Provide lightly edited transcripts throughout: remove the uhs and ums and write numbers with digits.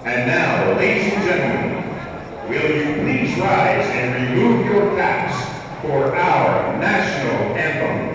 And now, ladies and gentlemen, will you please rise and remove your caps for our national anthem?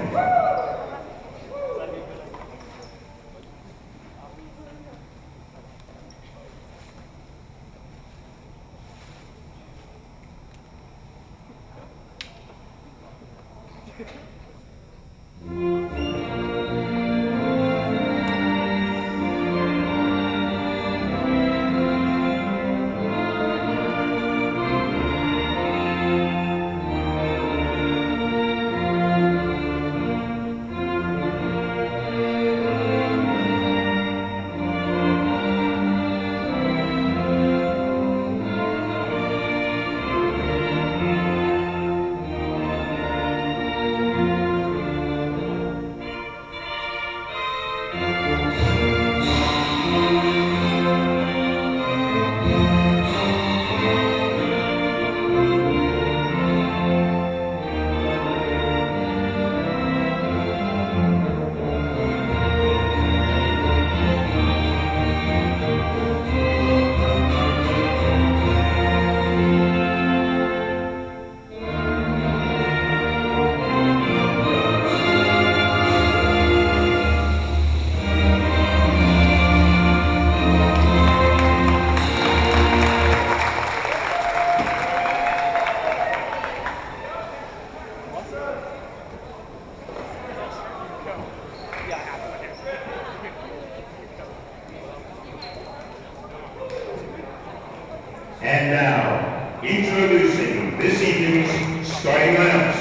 And now, introducing this evening's starting lineups.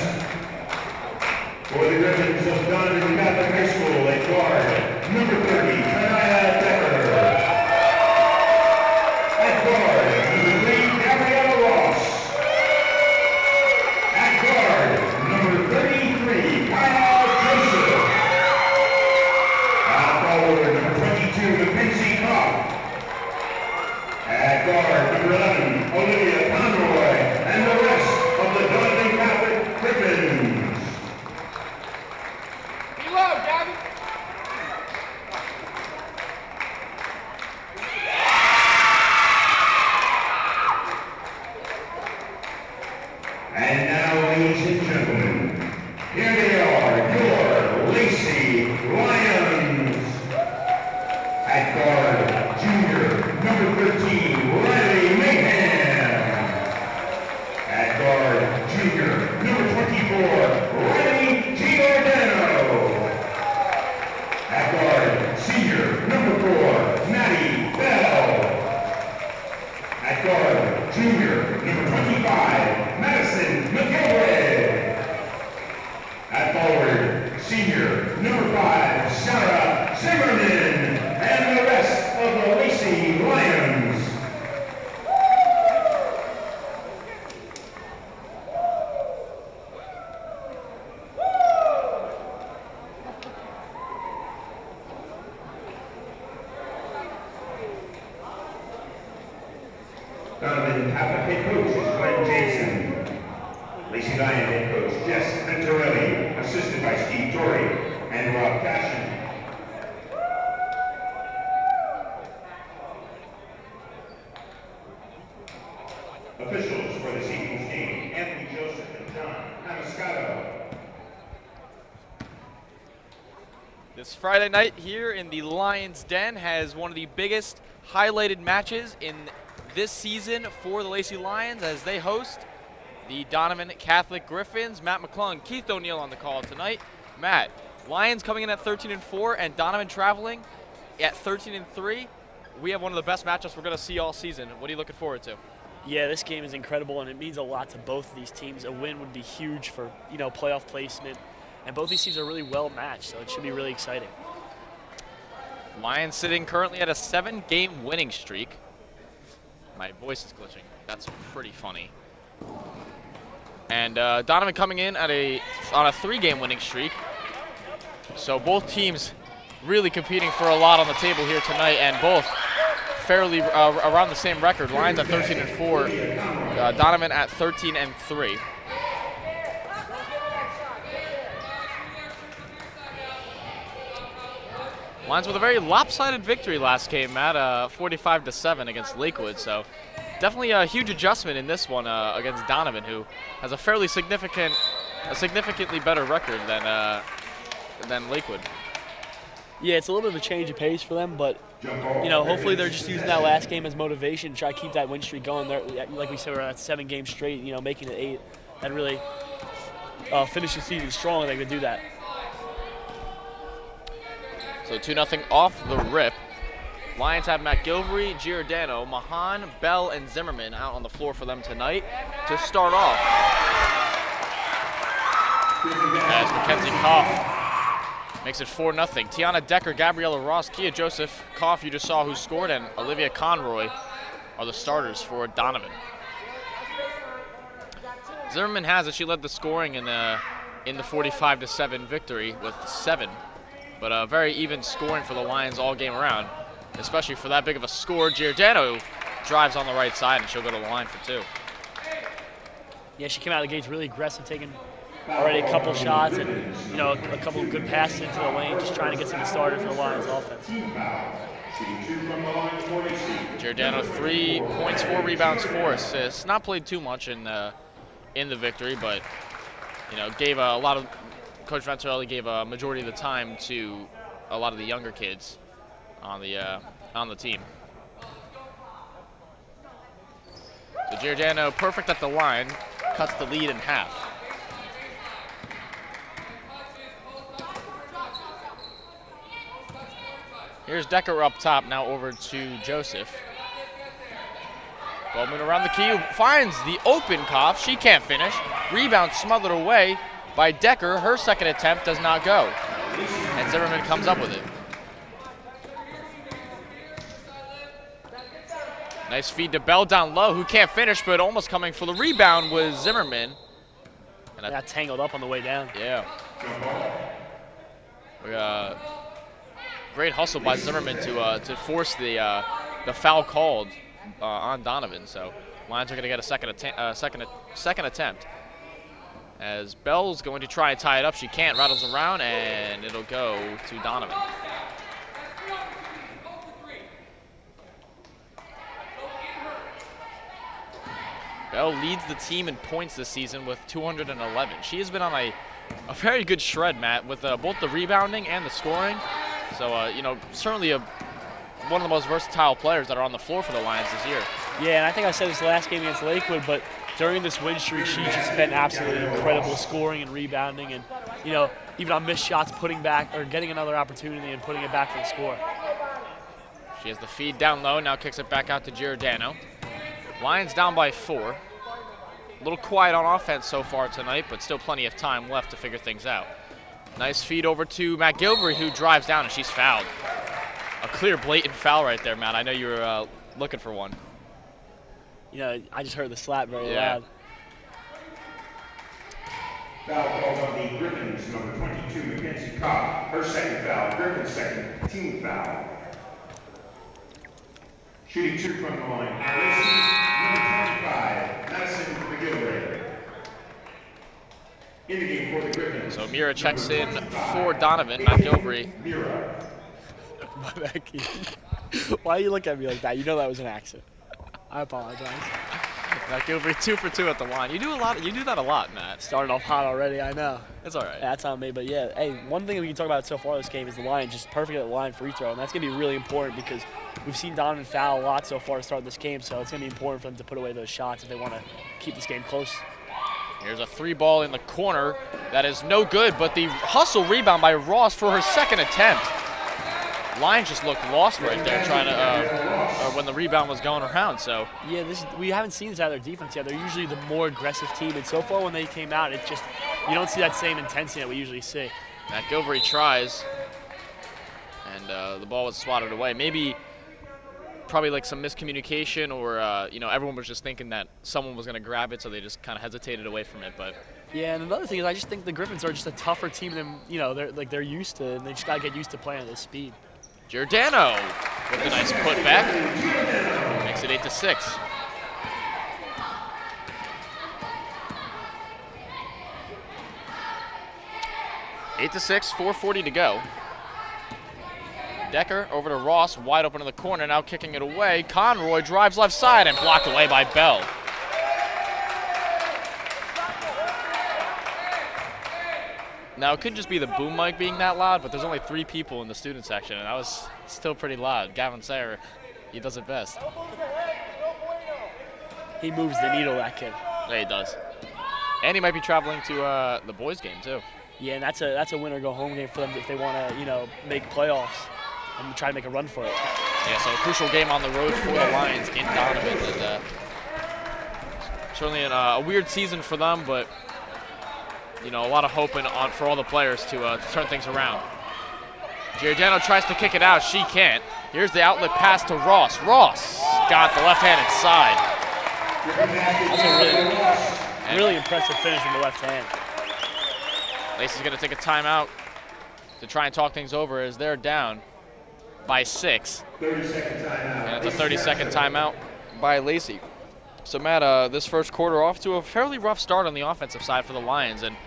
For the Griffins of Donovan Catholic High School at guard, number 30, Kanaya Decker. At guard, number 3, Gabriella Ross. At guard, number 33, Kyle Joseph. At forward, number 22, Mackenzie Kopp. At guard, number 11, Olivia Conroy, and the rest of the Donovan Catholic Griffins. Be low, Gabby. And now, ladies and gentlemen, here they are, your Lacey Lions. At guard, junior, number 13, Riley Mayhem. At guard, junior, number 24, Riley Giordano. At guard, senior, number 4, Maddie Bell. At guard, junior, number 25, Madison McGilwray. At forward, senior, number 5, Sarah Zimmerman. And the rest of the Lacey Lions. Donovan Catholic head coach is Glenn Jason. Lacey Lion head coach Jess Venturelli, assisted by Steve Torrey and Rob Cashin. Officials for this evening's game, Anthony Joseph and John Amascato. This Friday night here in the Lions Den has one of the biggest highlighted matches in this season for the Lacey Lions as they host the Donovan Catholic Griffins. Matt McClung, Keith O'Neill on the call tonight. Matt, Lions coming in at 13-4 and Donovan traveling at 13-3. We have one of the best matchups we're going to see all season. What are you looking forward to? Yeah, this game is incredible, and it means a lot to both of these teams. A win would be huge for, playoff placement, and both these teams are really well matched, so it should be really exciting. Lions sitting currently at a 7-game winning streak. My voice is glitching. That's pretty funny. And Donovan coming in at on a 3-game winning streak. So both teams really competing for a lot on the table here tonight, and both fairly around the same record. Lions at 13-4, Donovan at 13-3. Lions with a very lopsided victory last game, Matt, 45-7 against Lakewood. So definitely a huge adjustment in this one against Donovan, who has a fairly significantly better record than Lakewood. Yeah, it's a little bit of a change of pace for them, but hopefully they're just using that last game as motivation to try to keep that win streak going. They're, like we said, we're at 7 games straight, making it 8. That really finish the season strong, they could do that. So 2-0 off the rip. Lions have McGilvery, Giordano, Mahan, Bell, and Zimmerman out on the floor for them tonight to start off. As Mackenzie Koff makes it 4-0. Tiana Decker, Gabriella Ross, Kia Joseph, Koff, you just saw who scored, and Olivia Conroy are the starters for Donovan. Zimmerman has it. She led the scoring in the 45-7 victory with 7. But very even scoring for the Lions all game around, especially for that big of a score. Giordano drives on the right side, and she'll go to the line for 2. Yeah, she came out of the gates really aggressive, taking already a couple shots and, a couple of good passes into the lane, just trying to get something started for the Lions offense. Giordano 3 points, 4 rebounds, 4 assists. Not played too much in the victory, but gave a lot of. Coach Venturelli gave a majority of the time to a lot of the younger kids on the team. So Giordano perfect at the line, cuts the lead in half. Here's Decker up top, now over to Joseph. Bowman around the key, finds the open Koff. She can't finish. Rebound smothered away by Decker. Her second attempt does not go. And Zimmerman comes up with it. Nice feed to Bell down low, who can't finish, but almost coming for the rebound was Zimmerman. And got tangled up on the way down. Yeah. Great hustle by Zimmerman to force the foul called on Donovan. So Lions are going to get a second attempt. As Bell's going to try and tie it up. She can't, rattles around, and it'll go to Donovan. Bell leads the team in points this season with 211. She has been on a very good shred, Matt, with both the rebounding and the scoring. So, certainly one of the most versatile players that are on the floor for the Lions this year. Yeah, and I think I said this last game against Lakewood, but during this win streak, she's just been absolutely incredible scoring and rebounding, and even on missed shots, putting back or getting another opportunity and putting it back for the score. She has the feed down low, now kicks it back out to Giordano. Lions down by 4. A little quiet on offense so far tonight, but still plenty of time left to figure things out. Nice feed over to McGilvery, who drives down, and she's fouled. A clear, blatant foul right there, Matt. I know you were looking for one. I just heard the slap very loud. Foul called on the Griffins, number 22, Mackenzie Kopp. Her second foul, Griffin's second team foul. Shooting 2 from the line, number 25, Madison McGilvery. In the game for the Griffins. So Mira checks in for Donovan. McGilvery. Mira. Why you look at me like that? You know that was an accident. I apologize. McGilvery 2 for 2 at the line. You do that a lot, Matt. Starting off hot already, I know. It's all right. Yeah, that's on me, but yeah. Hey, one thing we can talk about so far this game is the Lions just perfect at the line free throw, and that's going to be really important because we've seen Donovan foul a lot so far to start this game, so it's going to be important for them to put away those shots if they want to keep this game close. Here's a 3-ball in the corner. That is no good, but the hustle rebound by Ross for her second attempt. Lions just looked lost right there trying to when the rebound was going around. So yeah, we haven't seen this out of their defense yet. They're usually the more aggressive team, and so far when they came out, it just you don't see that same intensity that we usually see. McGilvery tries, and the ball was swatted away. Maybe probably like some miscommunication, or everyone was just thinking that someone was going to grab it, so they just kind of hesitated away from it. But yeah, and another thing is I just think the Griffins are just a tougher team than they're used to, and they just got to get used to playing at this speed. Giordano with a nice putback. Makes it 8-6. (8-6), 4:40 to go. Decker over to Ross, wide open in the corner, now kicking it away. Conroy drives left side and blocked away by Bell. Now, it could just be the boom mic being that loud, but there's only 3 people in the student section, and that was still pretty loud. Gavin Sayer, he does it best. He moves the needle, that kid. Yeah, he does. And he might be traveling to the boys' game, too. Yeah, and that's a win or go home game for them if they want to, make playoffs and try to make a run for it. Yeah, so a crucial game on the road for the Lions in Donovan. And, certainly a weird season for them, but a lot of hoping for all the players to turn things around. Giordano tries to kick it out. She can't. Here's the outlet pass to Ross. Ross got the left-handed side. That's a really impressive finish from the left hand. Lacey's going to take a timeout to try and talk things over as they're down by 6. 30-second timeout. And it's a 30-second timeout by Lacey. So, Matt, this first quarter off to a fairly rough start on the offensive side for the Lions. And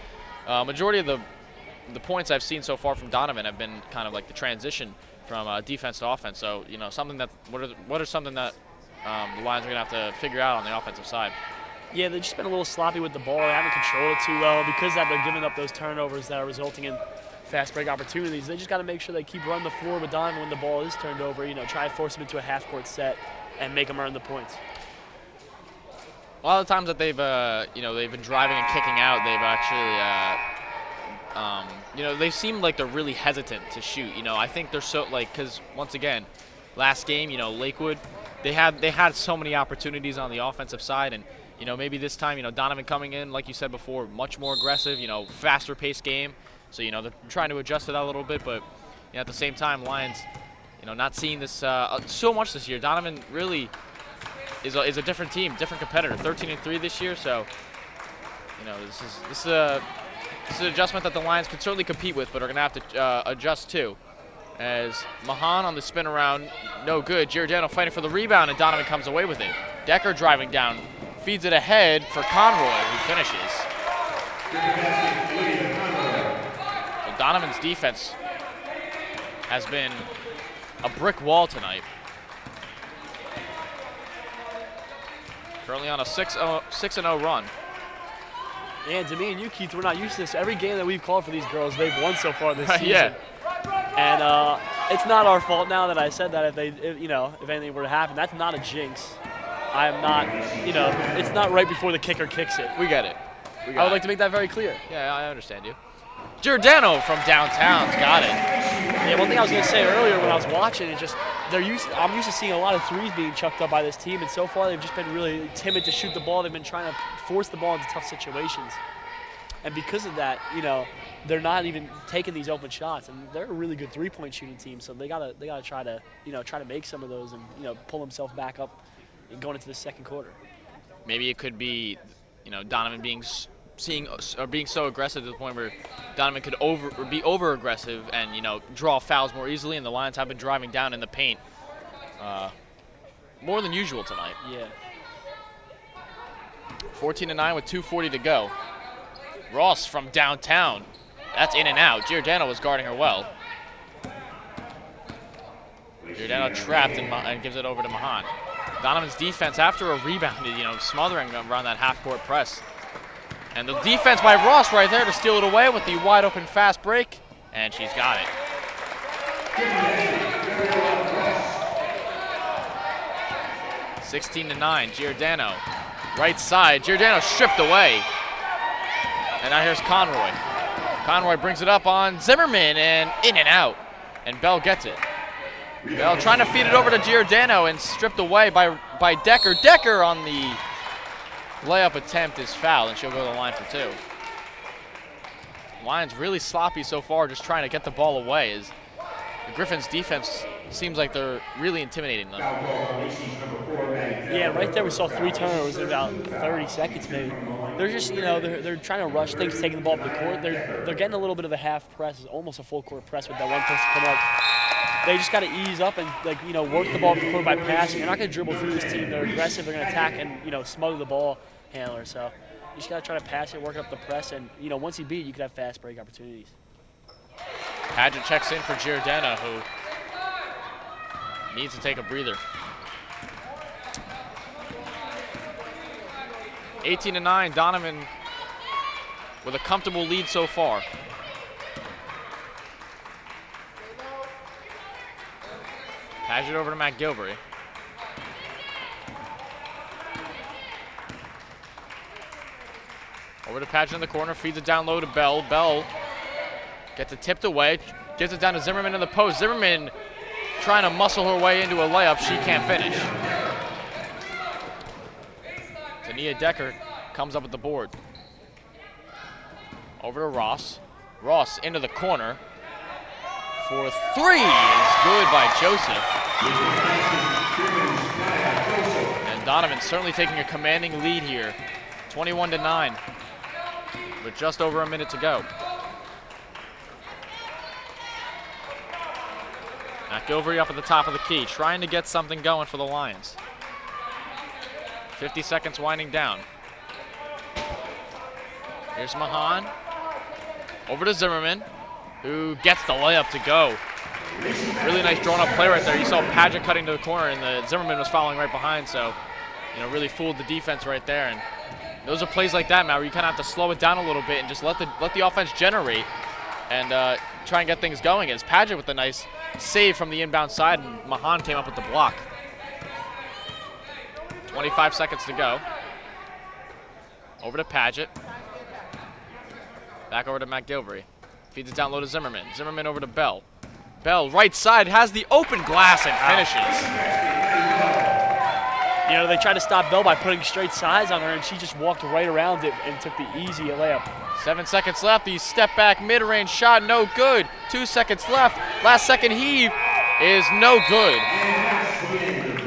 majority of the points I've seen so far from Donovan have been kind of like the transition from defense to offense. So, something that what are something that the Lions are going to have to figure out on the offensive side? Yeah, they've just been a little sloppy with the ball. They haven't controlled it too well. Because of that, they're giving up those turnovers that are resulting in fast break opportunities. They just got to make sure they keep running the floor with Donovan when the ball is turned over. Try to force them into a half-court set and make them earn the points. A lot of the times that they've been driving and kicking out, they've actually, they seem like they're really hesitant to shoot. I think they're so because once again, last game, Lakewood, they had so many opportunities on the offensive side, and maybe this time, Donovan coming in, like you said before, much more aggressive, faster paced game. So they're trying to adjust to that a little bit, but at the same time, Lions, not seeing this so much this year. Donovan really is a different team, different competitor. 13-3 this year, so this is an adjustment that the Lions can certainly compete with, but are going to have to adjust to. As Mahan on the spin around, no good. Giordano fighting for the rebound, and Donovan comes away with it. Decker driving down, feeds it ahead for Conroy, who finishes. So Donovan's defense has been a brick wall tonight. Currently on a 6-0 run. And to me and you, Keith, we're not used to this. Every game that we've called for these girls, they've won so far this season. Yeah. And it's not our fault now that I said that. If anything were to happen, that's not a jinx. I'm not, it's not right before the kicker kicks it. We get it. I would like to make that very clear. Yeah, I understand you. Giordano from downtown's got it. Yeah, one thing I was going to say earlier when I was watching, I'm used to seeing a lot of threes being chucked up by this team, and so far they've just been really timid to shoot the ball. They've been trying to force the ball into tough situations. And because of that, they're not even taking these open shots, and they're a really good three-point shooting team. So they gotta try to make some of those and pull themselves back up and going into the second quarter. Maybe it could be, Donovan being so aggressive to the point where Donovan could be over aggressive and draw fouls more easily, and the Lions have been driving down in the paint more than usual tonight. Yeah. 14-9 with 2:40 to go. Ross from downtown. That's in and out. Giordano was guarding her well. Giordano trapped and gives it over to Mahan. Donovan's defense after a rebound, smothering around that half-court press. And the defense by Ross right there to steal it away with the wide-open fast break, and she's got it. – 16-9, Giordano. Right side, Giordano stripped away. And now here's Conroy. Conroy brings it up on Zimmerman, and in and out. And Bell gets it. Bell trying to feed it over to Giordano and stripped away by Decker. Decker on the layup attempt is fouled, and she'll go to the line for 2. Lions really sloppy so far, just trying to get the ball away. As the Griffins' defense seems like they're really intimidating them. Yeah, right there we saw 3 turnovers in about 30 seconds maybe. They're just, they're trying to rush things, taking the ball up the court. They're getting a little bit of a half press, almost a full court press with that one person coming up. They just got to ease up and work the ball up the court by passing. You're not going to dribble through this team. They're aggressive. They're going to attack and smother the ball handler. So you just got to try to pass it, work up the press, and once you beat it, you could have fast break opportunities. Padgett checks in for Giordano, who needs to take a breather. 18-9, Donovan with a comfortable lead so far. Pass it over to McGilvery. Over to Paget in the corner, feeds it down low to Bell. Bell gets it tipped away, gives it down to Zimmerman in the post. Zimmerman trying to muscle her way into a layup. She can't finish. Tania Decker comes up with the board. Over to Ross. Ross into the corner for three is good by Joseph. And Donovan certainly taking a commanding lead here. 21-9 with just over a minute to go. McGilvery up at the top of the key, trying to get something going for the Lions. 50 seconds winding down. Here's Mahan. Over to Zimmerman, who gets the layup to go. Really nice drawn-up play right there. You saw Paget cutting to the corner, and the Zimmerman was following right behind, so really fooled the defense right there. And those are plays like that, Matt, where you kind of have to slow it down a little bit and just let the offense generate and try and get things going. It's Paget with a nice save from the inbound side, and Mahan came up with the block. 25 seconds to go. Over to Paget. Back over to McGilvery. Feeds it down low to Zimmerman. Zimmerman over to Bell. Bell, right side, has the open glass and finishes. They tried to stop Bell by putting straight sides on her, and she just walked right around it and took the easy layup. 7 seconds left. The step back mid-range shot, no good. 2 seconds left. Last second heave is no good.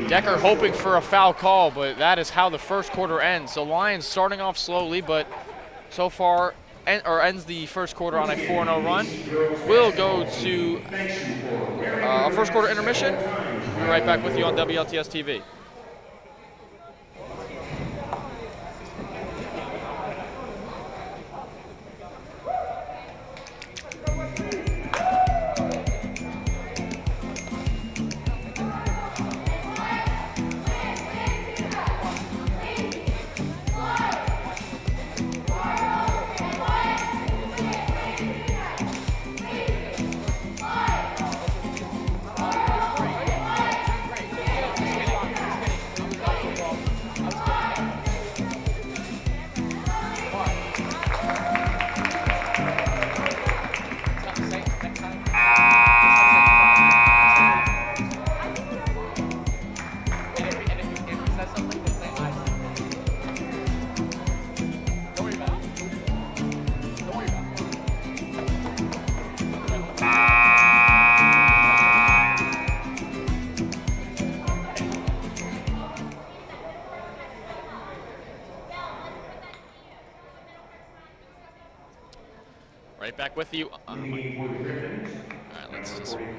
Decker hoping for a foul call, but that is how the first quarter ends. So Lions starting off slowly, but so far ends the first quarter on a 4-0 run. We'll go to our first quarter intermission. We'll be right back with you on WLTS TV. Right back with you. All right,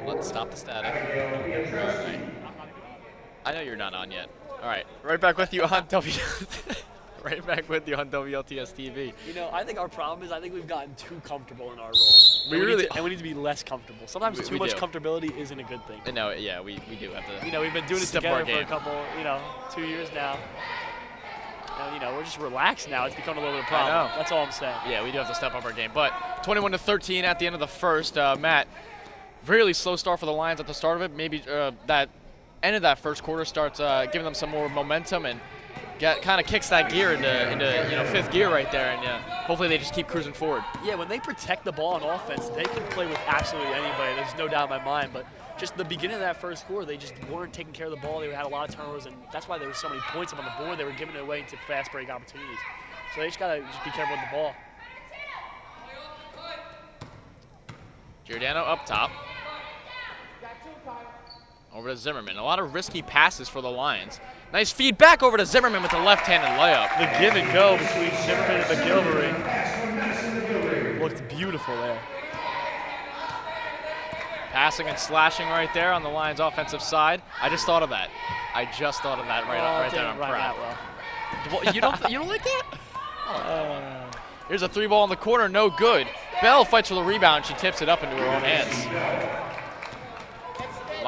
let's stop the static. Right. I know you're not on yet. All right, right back with you on right back with you on WLTS TV. I think our problem is we've gotten too comfortable in our role. We need to be less comfortable. Sometimes too much comfortability isn't a good thing. No, yeah, we do have to. We've been doing it together for a couple, 2 years now. And, we're just relaxed now. It's becoming a little bit of a problem. That's all I'm saying. Yeah, we do have to step up our game. But 21-13 at the end of the first. Matt, really slow start for the Lions at the start of it. Maybe that end of that first quarter starts giving them some more momentum and kind of kicks that gear into fifth gear right there. And hopefully they just keep cruising forward. Yeah, when they protect the ball on offense, they can play with absolutely anybody. There's no doubt in my mind. But just the beginning of that first quarter, they just weren't taking care of the ball. They had a lot of turnovers, and that's why there were so many points up on the board. They were giving it away into fast break opportunities. So they just got to be careful with the ball. Giordano up top. Over to Zimmerman. A lot of risky passes for the Lions. Nice feed back over to Zimmerman with the left-handed layup. The give and go between Zimmerman and McGilvery looked beautiful there. Passing and slashing right there on the Lions' offensive side. I just thought of that. right there on Pratt. Well, you don't like that? Here's a 3-ball in the corner, no good. Bell fights for the rebound. She tips it up into her own hands.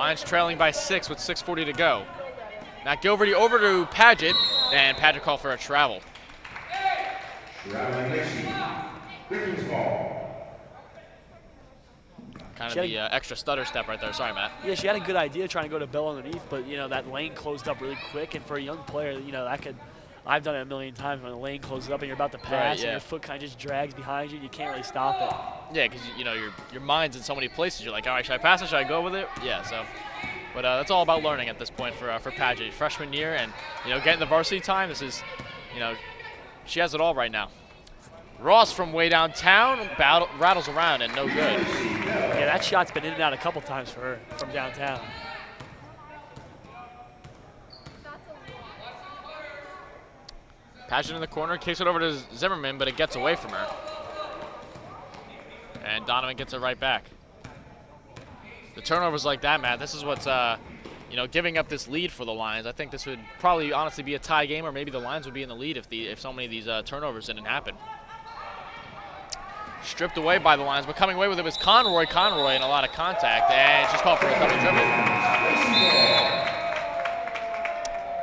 Lions trailing by 6 with 6:40 to go. McGilvery over to Paget, and Paget called for a travel. Traveling Lacey. Griffin's ball. Kind of the extra stutter step right there. Sorry, Matt. Yeah, she had a good idea trying to go to Bell underneath, but, you know, that lane closed up really quick. And for a young player, you know, that could – I've done it a million times when the lane closes up and you're about to pass and your foot kind of just drags behind you and you can't really stop it. Yeah, because, you know, your mind's in so many places. You're like, all right, should I pass it? Should I go with it? Yeah, so – but that's all about learning at this point for Paget. Freshman year and, you know, getting the varsity time. This is, you know, she has it all right now. Ross from way downtown rattles around and no good. Yeah, that shot's been in and out a couple times for her from downtown. Paget in the corner, kicks it over to Zimmerman, but it gets away from her. And Donovan gets it right back. The turnovers like that, Matt, this is what's, you know, giving up this lead for the Lions. I think this would probably honestly be a tie game, or maybe the Lions would be in the lead if so many of these turnovers didn't happen. Stripped away by the Lions, but coming away with it was Conroy and a lot of contact, and she's called for a double dribble.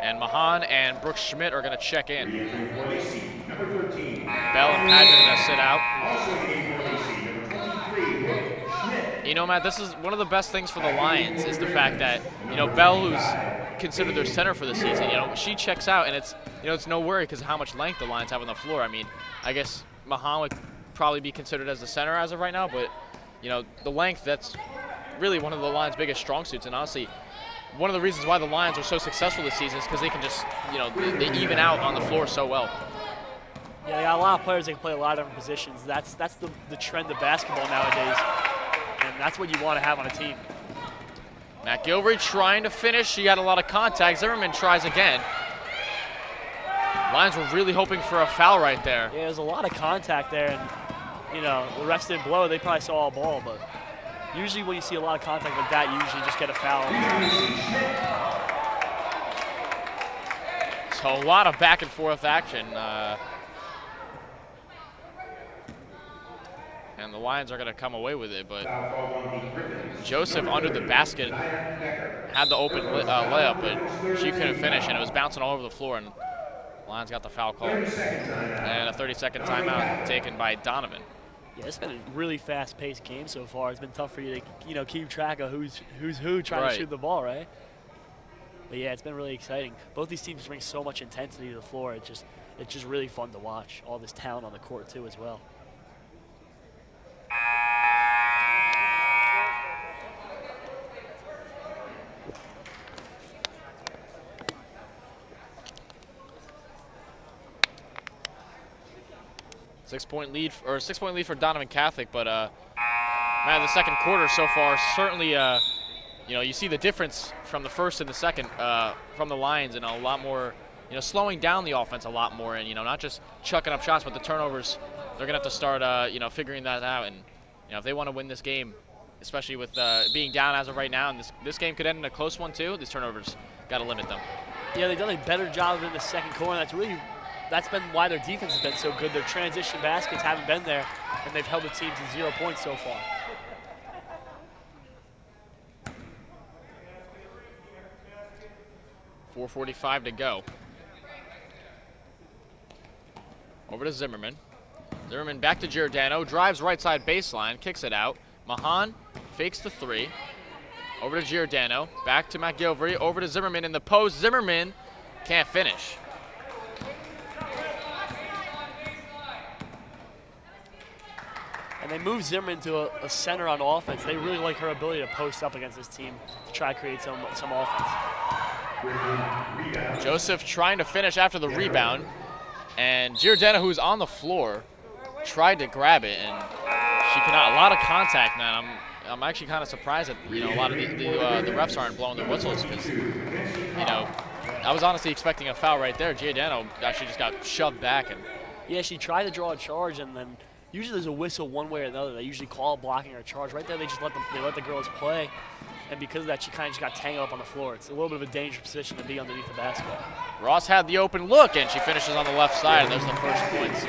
And Mahan and Brooks Schmidt are going to check in. Bell and Paget are going to sit out. You know, Matt, this is one of the best things for the Lions is the fact that, you know, Bell, who's considered their center for the season, you know, she checks out, and it's, you know, it's no worry because of how much length the Lions have on the floor. I mean, I guess Mahan would probably be considered as the center as of right now, but, you know, the length, that's really one of the Lions' biggest strong suits, and honestly, one of the reasons why the Lions are so successful this season is because they can just, you know, they even out on the floor so well. Yeah, they got a lot of players that can play a lot of different positions. That's the trend of basketball nowadays. And that's what you want to have on a team. McGilvery trying to finish. She had a lot of contact. Zimmerman tries again. Lions were really hoping for a foul right there. Yeah, there's a lot of contact there, and, you know, the refs didn't blow. They probably saw a ball, but usually when you see a lot of contact like that, you usually just get a foul. So a lot of back and forth action. And the Lions are going to come away with it, but Joseph under the basket had the open layup, but she couldn't finish, and it was bouncing all over the floor, and the Lions got the foul call. And a 30-second timeout taken by Donovan. Yeah, it's been a really fast-paced game so far. It's been tough for you to, you know, keep track of who's who trying to shoot the ball, right? But yeah, it's been really exciting. Both these teams bring so much intensity to the floor. It's just really fun to watch. All this talent on the court too, as well. 6-point lead for Donovan Catholic, but man, the second quarter so far certainly, you know, you see the difference from the first and the second from the Lions, and a lot more, you know, slowing down the offense a lot more, and, you know, not just chucking up shots, but the turnovers. They're gonna have to start, you know, figuring that out, and, you know, if they want to win this game, especially with being down as of right now, and this game could end in a close one too. These turnovers got to limit them. Yeah, they've done a better job in the second quarter. That's been why their defense has been so good. Their transition baskets haven't been there, and they've held the team to 0 points so far. .445 to go. Over to Zimmerman. Zimmerman back to Giordano, drives right side baseline, kicks it out. Mahan fakes the three. Over to Giordano, back to McGilvery, over to Zimmerman in the post. Zimmerman can't finish. And they move Zimmerman to a center on offense. They really like her ability to post up against this team to try to create some offense. Joseph trying to finish after the rebound. And Giordano, who's on the floor, tried to grab it, and she cannot. A lot of contact, man. I'm actually kind of surprised that, you know, a lot of the refs aren't blowing their whistles, because, you know, I was honestly expecting a foul right there. Giordano actually just got shoved back. And yeah, she tried to draw a charge, and then usually there's a whistle one way or the other. They usually call blocking or a charge. Right there, they just let the girls play, and because of that, she kind of just got tangled up on the floor. It's a little bit of a dangerous position to be underneath the basketball. Ross had the open look, and she finishes on the left side, and there's the first points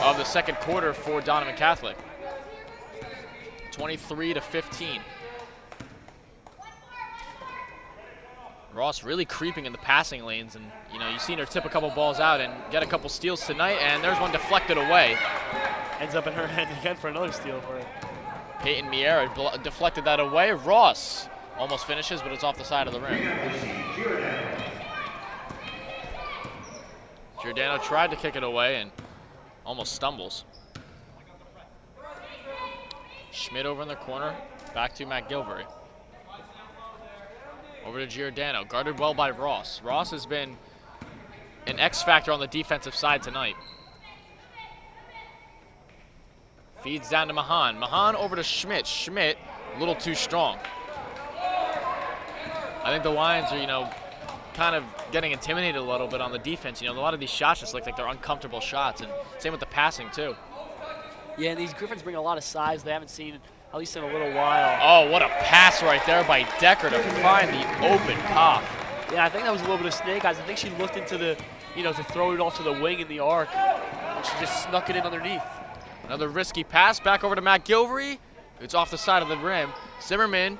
of the second quarter for Donovan Catholic. 23-15. Ross really creeping in the passing lanes, and you know, you've seen her tip a couple balls out and get a couple steals tonight, and there's one deflected away. Ends up in her hand again for another steal for her. Peyton Miera deflected that away. Ross almost finishes, but it's off the side of the rim. Giordano tried to kick it away and almost stumbles. Schmidt over in the corner, back to McGilvery. Over to Giordano, guarded well by Ross. Ross has been an X factor on the defensive side tonight. Feeds down to Mahan. Mahan over to Schmidt. Schmidt, a little too strong. I think the Lions are, you know, kind of getting intimidated a little bit on the defense. You know, a lot of these shots just look like they're uncomfortable shots, and same with the passing too. Yeah, and these Griffins bring a lot of size they haven't seen, at least in a little while. Oh, what a pass right there by Decker to find the open top. Yeah, I think that was a little bit of snake eyes. I think she looked into the, you know, to throw it off to the wing in the arc, and she just snuck it in underneath. Another risky pass back over to McGilvery. It's off the side of the rim. Zimmerman,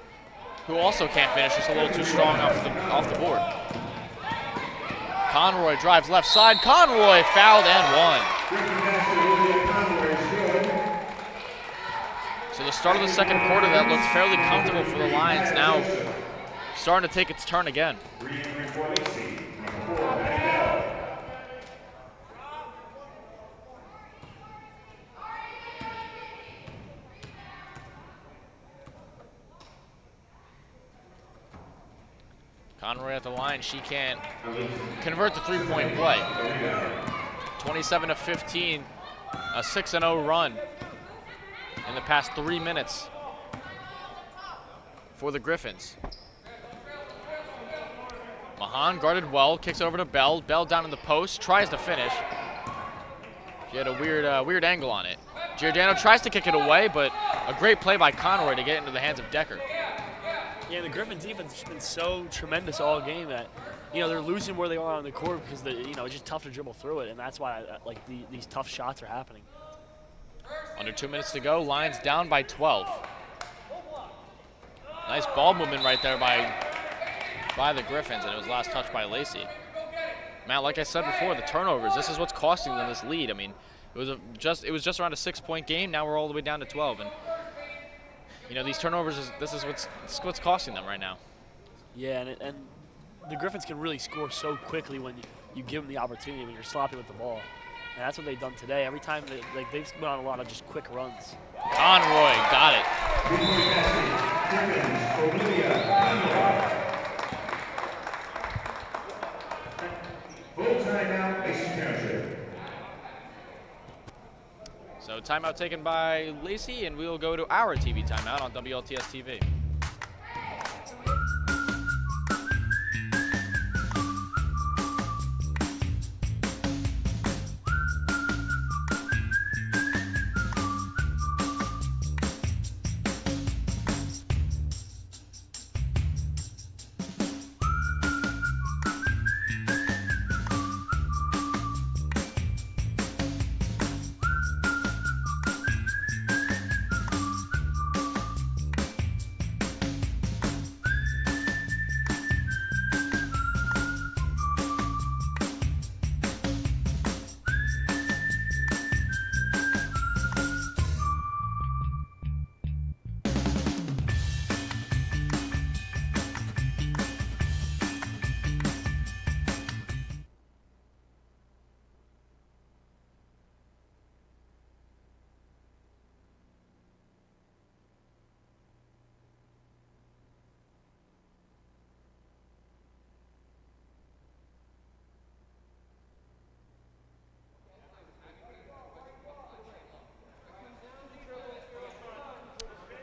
who also can't finish, just a little too strong off the board. Conroy drives left side. Conroy fouled and one. So the start of the second quarter that looked fairly comfortable for the Lions now starting to take its turn again. Conroy at the line, she can't convert the three-point play. 27-15, a 6-0 run in the past 3 minutes for the Griffins. Mahan guarded well, kicks over to Bell. Bell down in the post, tries to finish. She had a weird angle on it. Giordano tries to kick it away, but a great play by Conroy to get it into the hands of Decker. Yeah, the Griffins defense has been so tremendous all game that, you know, they're losing where they are on the court because you know, it's just tough to dribble through it, and that's why these tough shots are happening. Under 2 minutes to go, Lions down by 12. Nice ball movement right there by the Griffins, and it was last touched by Lacey. Matt, like I said before, the turnovers, this is what's costing them this lead. I mean, it was just around a 6-point game. Now we're all the way down to 12, and you know, these turnovers, this is what's costing them right now. Yeah, and the Griffins can really score so quickly when you give them the opportunity when you're sloppy with the ball. And that's what they've done today. Every time they've been on a lot of just quick runs. Conroy got it. Full timeout, Lacey Township. So timeout taken by Lacey, and we'll go to our TV timeout on WLTS TV.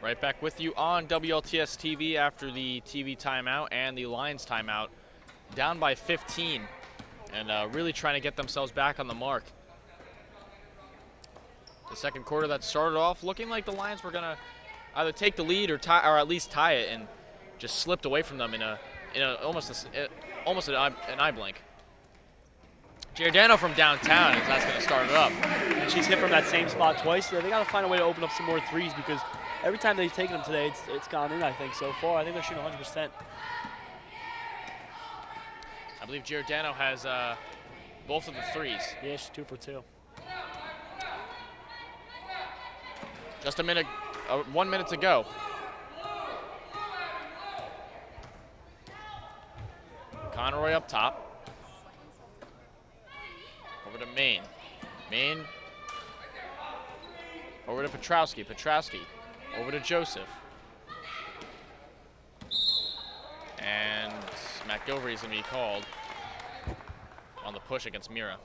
Right back with you on WLTS TV after the TV timeout and the Lions timeout. Down by 15 and really trying to get themselves back on the mark. The second quarter that started off looking like the Lions were going to either take the lead or at least tie it, and just slipped away from them in almost an eye blink. Giordano from downtown is that's going to start it up. And she's hit from that same spot twice. So they got to find a way to open up some more threes because every time they've taken them today, it's gone in, I think, so far. I think they're shooting 100%. believe Giordano has both of the threes. Yeah, she's 2 for 2. Just a minute, 1 minute to go. Conroy up top. Over to Main. Main. Over to Petrowski. Petrowski. Over to Joseph. And McGilvery's going to be called on the push against Mira.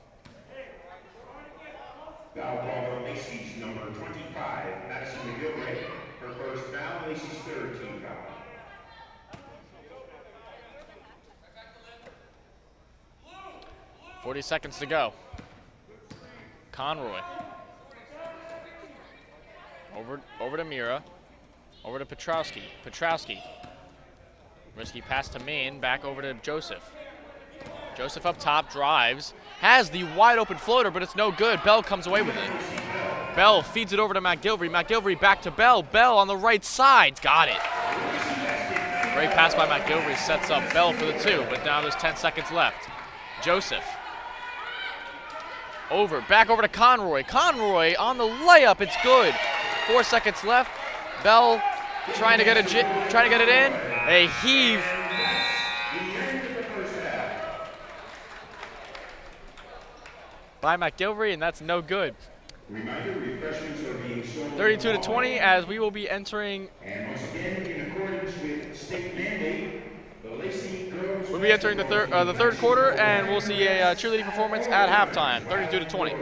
Foul ball on Lacey's number 25, Madison McGilvray. Her first foul, Lacey's third team foul. .40 seconds to go. Conroy. Over to Mira. Over to Petrowski. Petrowski. Risky pass to Main. Back over to Joseph. Joseph up top, drives. Has the wide open floater, but it's no good. Bell comes away with it. Bell feeds it over to McGilvery. McGilvery back to Bell. Bell on the right side. Got it. Great pass by McGilvery sets up Bell for the 2, but now there's 10 seconds left. Joseph. Back over to Conroy. Conroy on the layup. It's good. 4 seconds left. Bell trying to get it in. A heave. By McGilvery, and that's no good. 32-20, as we will be entering. And once again, in accordance with state mandate, the Lacey girls. We'll be entering the third quarter, and we'll see a cheerleading performance at halftime. 32-20.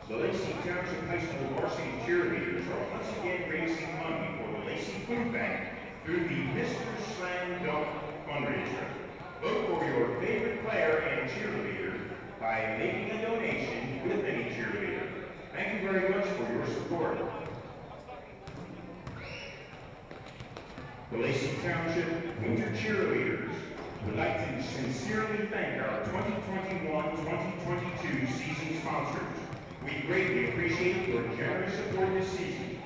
The Lacey Township High School varsity cheerleaders are once again raising money for the Lacey Food Bank through the Mr. Slam Dunk fundraiser. Vote for your favorite player and cheerleader by making a donation with any cheerleader. Thank you very much for your support. The Lacey Township Winter Cheerleaders would like to sincerely thank our 2021-2022 season sponsors. We greatly appreciate your generous support this season.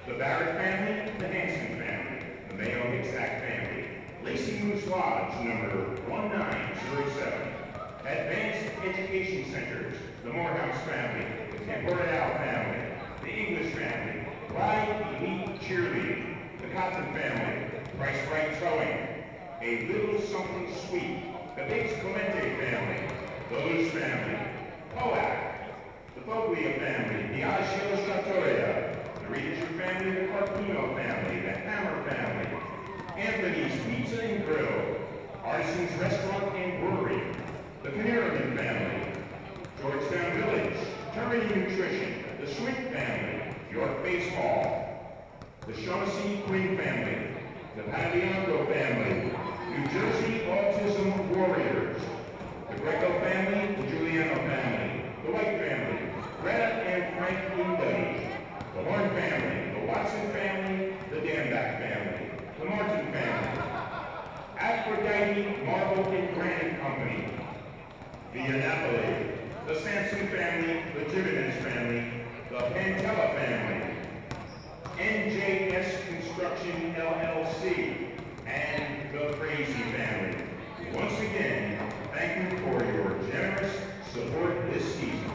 The Barrett family, the Hanson family, the Mayo Mixack family, Lacey Moose Lodge number 1907, Advanced Education Centers, the Morehouse family, the Temporale family, the English family, Ride Elite Cheerleading, the Cotton family, Price Right Towing, A Little Something Sweet, the Biggs Clemente family, the Luce family, POAC, the Foglia family, the Agio Trattoria, the Reacher family, the Carpuno family, the Hammer family, Anthony's Pizza and Grill, Artisans Restaurant and Brewery, the Paneraman family, Georgetown Village, Termini Nutrition, the Swift family, York Baseball, the Shaughnessy Quinn family, the Pagliano family, New Jersey Autism Warriors, the Greco family, the Giuliano family, the White family, Greta and Frank Lundy, the Horn family, the Watson family, the Danback family, the Martin family, Aphrodite Marble and Granite Company, Via Napoli, the Sampson family, the Jimenez family, the Pantella family, NJS Construction LLC, and the Crazy family. Once again, thank you for your generous support this season.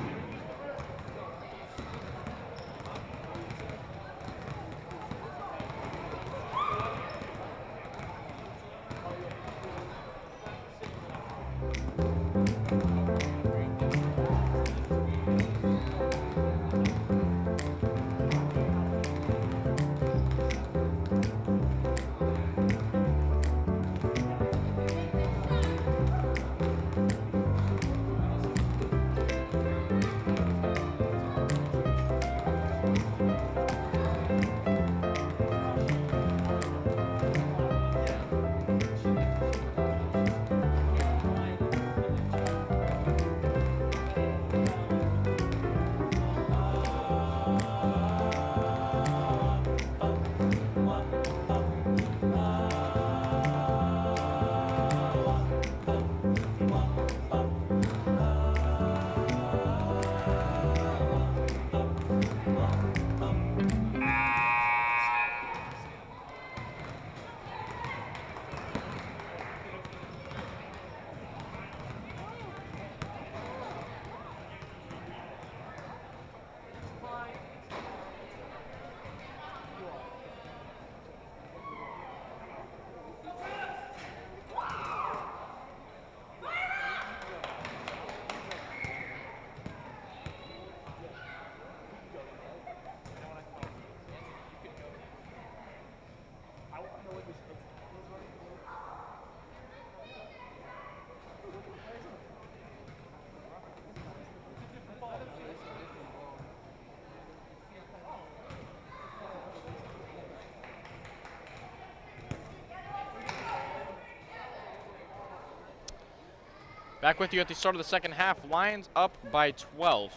Back with you at the start of the second half. Lions up by 12.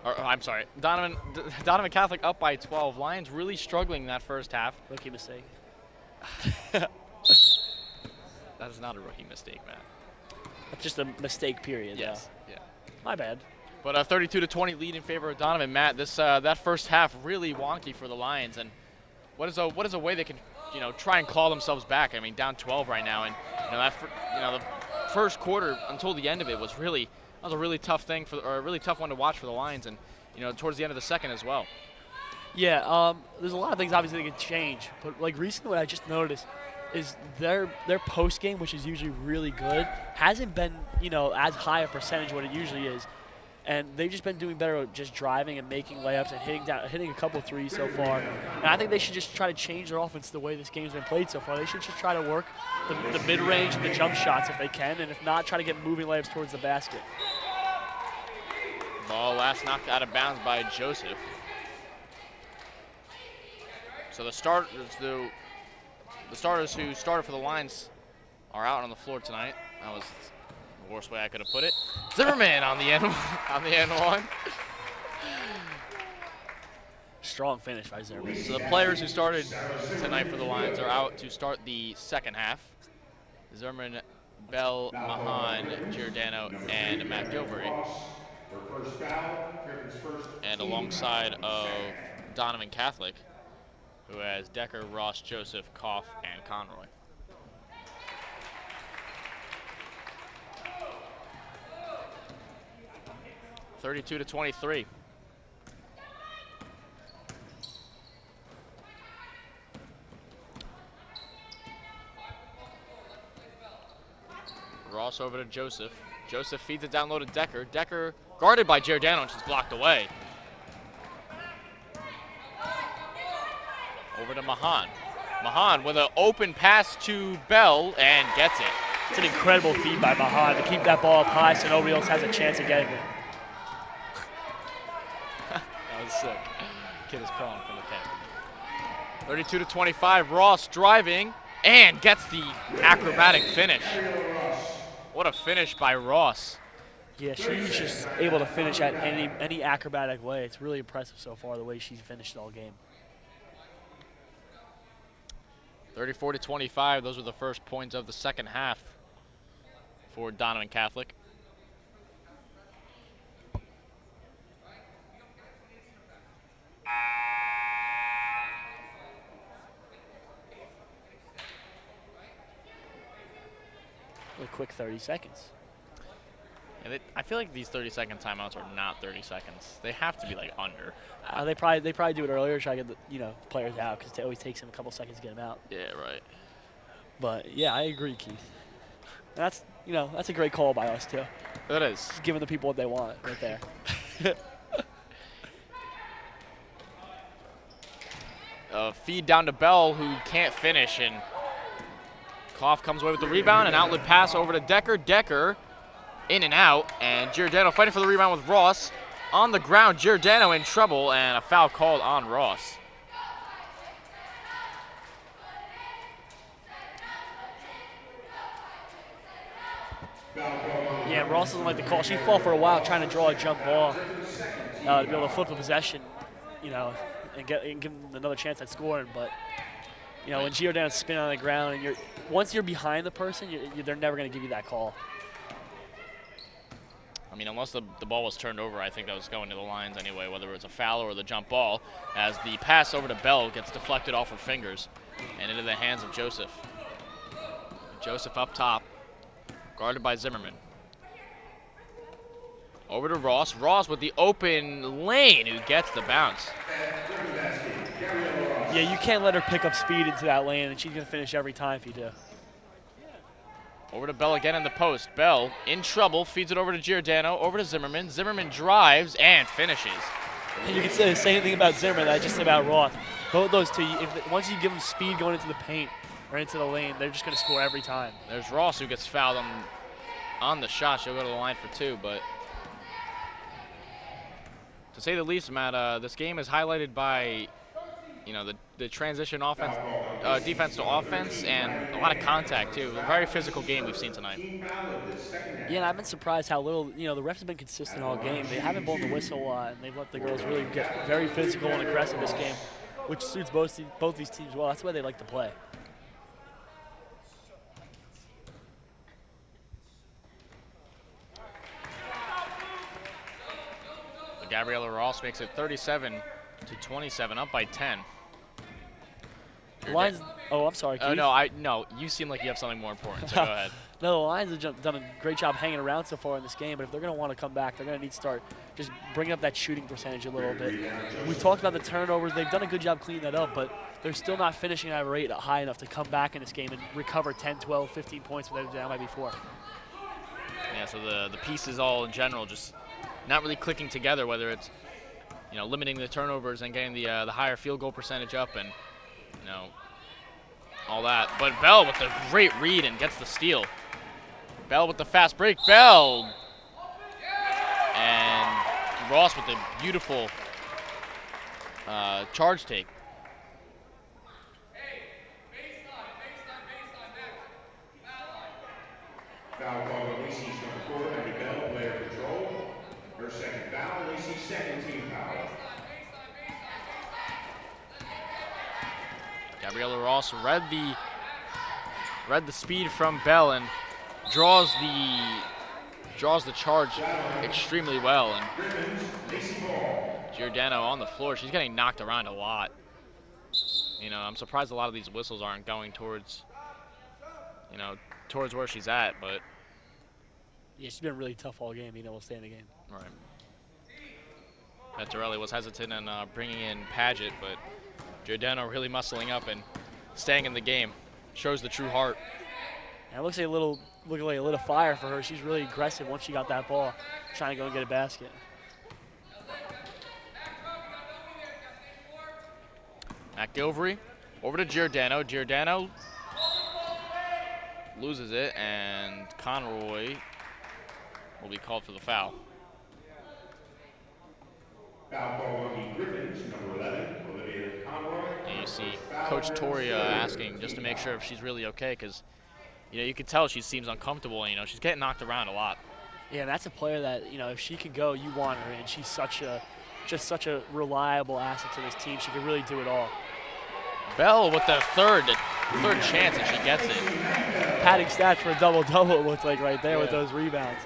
I'm sorry, Donovan Catholic up by 12. Lions really struggling in that first half. Rookie mistake. That is not a rookie mistake, man. That's just a mistake, period. Yes. Though. Yeah. My bad. But a 32-20 lead in favor of Donovan. Matt, this that first half really wonky for the Lions, and what is a way they can try and claw themselves back? I mean, down 12 right now, and the first quarter until the end of it was a really tough thing or a really tough one to watch for the Lions, and towards the end of the second as well. Yeah, there's a lot of things obviously that can change, but like recently what I just noticed is their post game, which is usually really good, hasn't been as high a percentage what it usually is, and they've just been doing better at just driving and making layups and hitting a couple threes so far. And I think they should just try to change their offense the way this game's been played so far. They should just try to work the mid range and the jump shots if they can, and if not, try to get moving layups towards the basket. Ball last knocked out of bounds by Joseph. So the starters who started for the Lions are out on the floor tonight. That was the worst way I could have put it. Zimmerman on the end one. Strong finish by Zimmerman. So the players who started tonight for the Lions are out to start the second half. Zimmerman, Bell, Mahan, Giordano, and Matt Gilbury. And alongside of Donovan Catholic, who has Decker, Ross, Joseph, Koff, and Conroy. (32-23). Ross over to Joseph. Joseph feeds it down low to Decker. Decker guarded by Giordano, and she's blocked away. Over to Mahan. Mahan with an open pass to Bell and gets it. It's an incredible feed by Mahan to keep that ball up high so nobody else has a chance of getting it. That was sick. Kid is crawling from the kick. 32-25. Ross driving and gets the acrobatic finish. What a finish by Ross. Yeah, she's just able to finish at any acrobatic way. It's really impressive so far the way she's finished all game. 34-25. Those were the first points of the second half for Donovan Catholic. A quick 30 seconds. And I feel like these 30-second timeouts are not 30 seconds. They have to be like under. They probably do it earlier to try to get the players out because it always takes them a couple seconds to get them out. Yeah, right. But yeah, I agree, Keith. That's a great call by us too. It is. Just giving the people what they want right there. Feed down to Bell, who can't finish, and Koff comes away with the rebound. An outlet pass over to Decker. Decker in and out, and Giordano fighting for the rebound with Ross. On the ground, Giordano in trouble, and a foul called on Ross. Yeah, Ross doesn't like the call. She fought for a while trying to draw a jump ball to be able to flip the possession, and give them another chance at scoring. But when Giordano's spinning on the ground, and once you're behind the person, they're never going to give you that call. I mean, unless the ball was turned over, I think that was going to the Lions anyway, whether it's a foul or the jump ball, as the pass over to Bell gets deflected off her fingers and into the hands of Joseph. Joseph up top, guarded by Zimmerman. Over to Ross. Ross with the open lane, who gets the bounce. Yeah, you can't let her pick up speed into that lane, and she's going to finish every time if you do. Over to Bell again in the post. Bell in trouble, feeds it over to Giordano, over to Zimmerman. Zimmerman drives and finishes. And you can say the same thing about Zimmerman that I just said about Ross. Both those two, once you give them speed going into the paint or into the lane, they're just going to score every time. There's Ross, who gets fouled on the shot. She'll go to the line for two, but to say the least, Matt, this game is highlighted by the transition offense, defense to offense, and a lot of contact too. A very physical game we've seen tonight. Yeah, and I've been surprised how little, the refs have been consistent all game. They haven't blown the whistle a lot, and they've let the girls really get very physical and aggressive this game, which suits both these teams well. That's the way they like to play. Gabriella Ross makes it 37-27, up by 10. Lions. Oh, I'm sorry. Oh no, you seem like you have something more important. So go ahead. No, the Lions have done a great job hanging around so far in this game, but if they're going to want to come back, they're going to need to start just bringing up that shooting percentage a little bit. We talked about the turnovers. They've done a good job cleaning that up, but they're still not finishing at a rate high enough to come back in this game and recover 10, 12, 15 points when they were down by before. Yeah, so the pieces all in general just not really clicking together, whether it's limiting the turnovers and getting the higher field goal percentage up and all that. But Bell with a great read and gets the steal. Bell with the fast break. Bell and Ross with the beautiful charge take. Foul called on Lacey's number 4, Abby Bell, player control. Her second foul, Lacey's second team foul. Gabriella Ross read the speed from Bell and draws the charge extremely well. And Giordano on the floor, she's getting knocked around a lot. I'm surprised a lot of these whistles aren't going towards where she's at, but yeah, she's been really tough all game, being able to stay in the game. Right. Pettorelli was hesitant in bringing in Paget, but Giordano really muscling up and staying in the game. Shows the true heart. And it looks like a little fire for her. She's really aggressive once she got that ball, trying to go and get a basket. McGilvery over to Giordano. Giordano loses it, and Conroy will be called for the foul. Foul called on the Griffins, number 11, Olivia Conroy. And you see Coach Toria asking just to make sure if she's really okay, because you can tell she seems uncomfortable, and she's getting knocked around a lot. Yeah, that's a player that if she can go, you want her, and she's such a reliable asset to this team. She can really do it all. Bell with the third chance, and she gets it. Padding stats for a double-double, it looked like right there with those rebounds.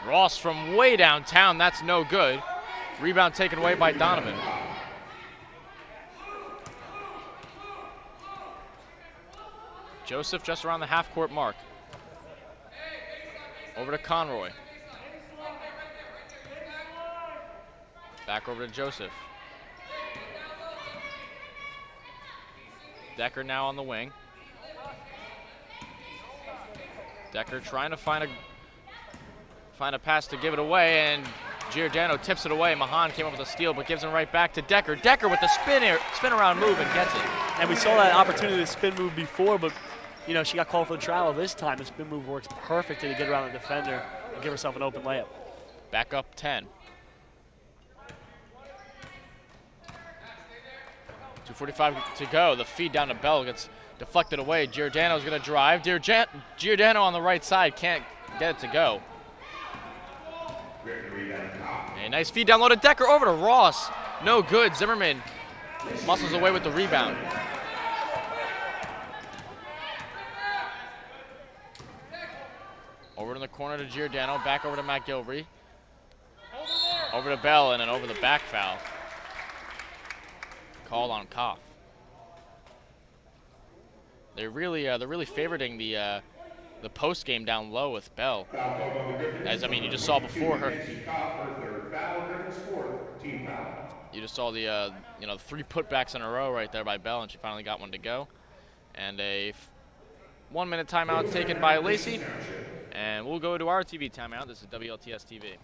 Ross from way downtown, that's no good. Rebound taken away by Donovan. Joseph just around the half-court mark. Over to Conroy. Back over to Joseph. Decker now on the wing. Decker trying to find a pass to give it away, and Giordano tips it away. Mahan came up with a steal, but gives it right back to Decker. Decker with the spin around move and gets it. And we saw that opportunity to spin move before, but she got called for the travel this time. The spin move works perfectly to get around the defender and give herself an open layup. Back up 10. 2:45 to go. The feed down to Bell gets deflected away. Giordano's going to drive. Giordano on the right side can't get it to go. A nice feed down low to Decker, over to Ross. No good. Zimmerman muscles away with the rebound. Over in the corner to Giordano. Back over to McGilvery. Over to Bell, and then over the back foul. Called on Koff. They're really favoriting the post game down low with Bell. As you just saw before her. You just saw the 3 putbacks in a row right there by Bell, and she finally got one to go. And a 1-minute timeout taken by Lacey, and we'll go to our TV timeout. This is WLTS TV.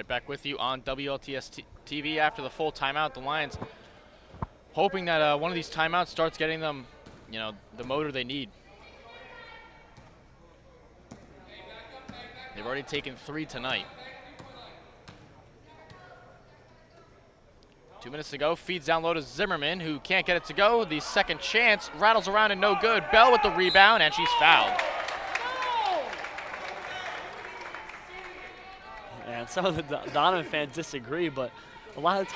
Right back with you on WLTS TV after the full timeout. The Lions hoping that one of these timeouts starts getting them, the motor they need. They've already taken 3 tonight. 2 minutes to go. Feeds down low to Zimmerman, who can't get it to go. The second chance rattles around and no good. Bell with the rebound, and she's fouled. And some of the Donovan fans disagree, but a lot of the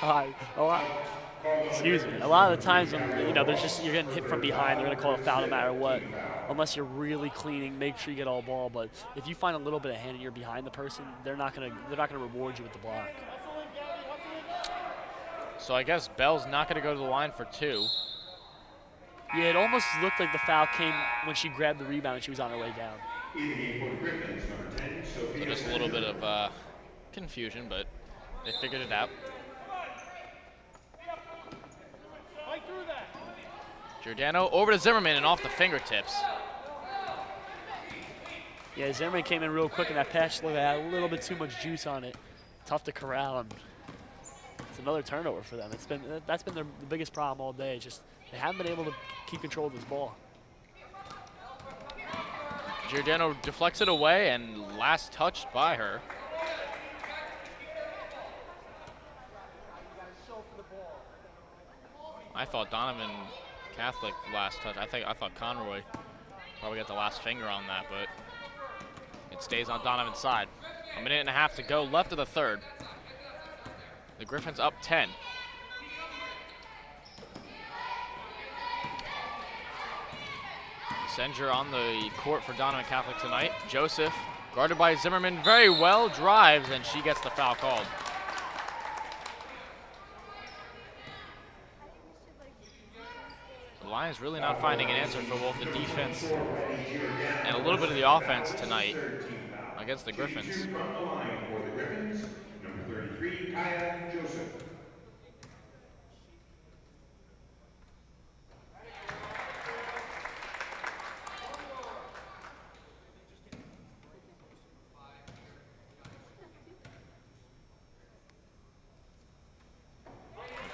times when there's just you're getting hit from behind, they're gonna call a foul no matter what, unless you're really cleaning. Make sure you get all ball. But if you find a little bit of hand and you're behind the person, they're not gonna reward you with the block. So I guess Bell's not gonna go to the line for 2. Yeah, it almost looked like the foul came when she grabbed the rebound and she was on her way down. So just a little bit of confusion, but they figured it out. Giordano over to Zimmerman and off the fingertips. Yeah, Zimmerman came in real quick and that pass looked had a little bit too much juice on it. Tough to corral, and it's another turnover for them. That's been the biggest problem all day. Just they haven't been able to keep control of this ball. Giordano deflects it away and last touched by her. I thought Donovan Catholic last touch. I thought Conroy probably got the last finger on that, but it stays on Donovan's side. 1.5 minutes to go left of the third. The Griffins up 10. Senger on the court for Donovan Catholic tonight. Joseph, guarded by Zimmerman very well, drives, and she gets the foul called. The Lions really not finding an answer for both the defense and a little bit of the offense tonight against the Griffins. Number 33, Kaya Joseph.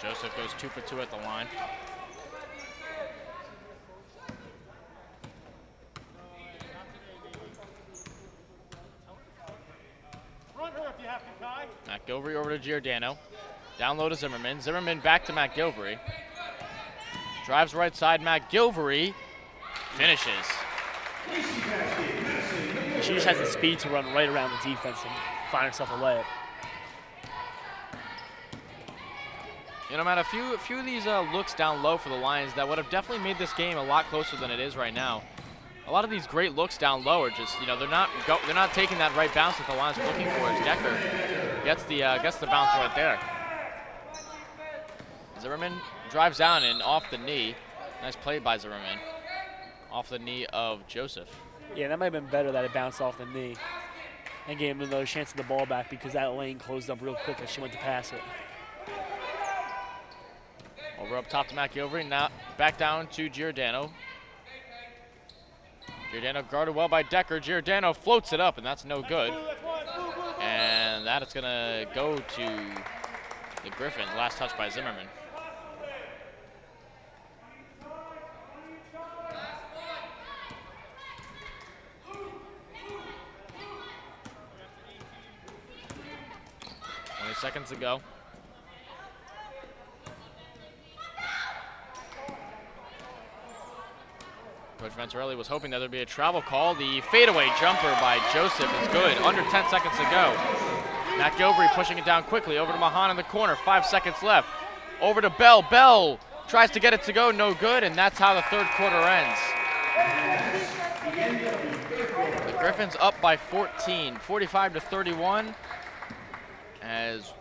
Joseph goes 2 for 2 at the line. McGilvery over to Giordano. Down low to Zimmerman. Zimmerman back to McGilvery. Drives right side. McGilvery finishes. She just has the speed to run right around the defense and find herself a layup. Matt, a few of these looks down low for the Lions that would have definitely made this game a lot closer than it is right now. A lot of these great looks down low are just, they're not taking that right bounce that the Lions are looking for. As Decker gets the bounce right there. Zimmerman drives down and off the knee. Nice play by Zimmerman. Off the knee of Joseph. Yeah, that might have been better that it bounced off the knee and gave him another chance at the ball back because that lane closed up real quick as she went to pass it. Over up top to McGilvery, now back down to Giordano. Giordano guarded well by Decker. Giordano floats it up, and that's no good. And that is gonna go to the Griffins. Last touch by Zimmerman. Seconds to go. Coach Venturelli was hoping that there'd be a travel call. The fadeaway jumper by Joseph is good. Under 10 seconds to go. McGilvery pushing it down quickly. Over to Mahan in the corner. 5 seconds left. Over to Bell. Bell tries to get it to go. No good. And that's how the third quarter ends. The Griffins up by 14. 45-31. As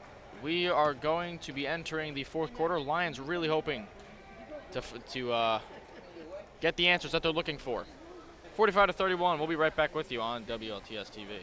we are going to be entering the fourth quarter. Lions really hoping to get the answers that they're looking for. 45-31. We'll be right back with you on WLTS TV.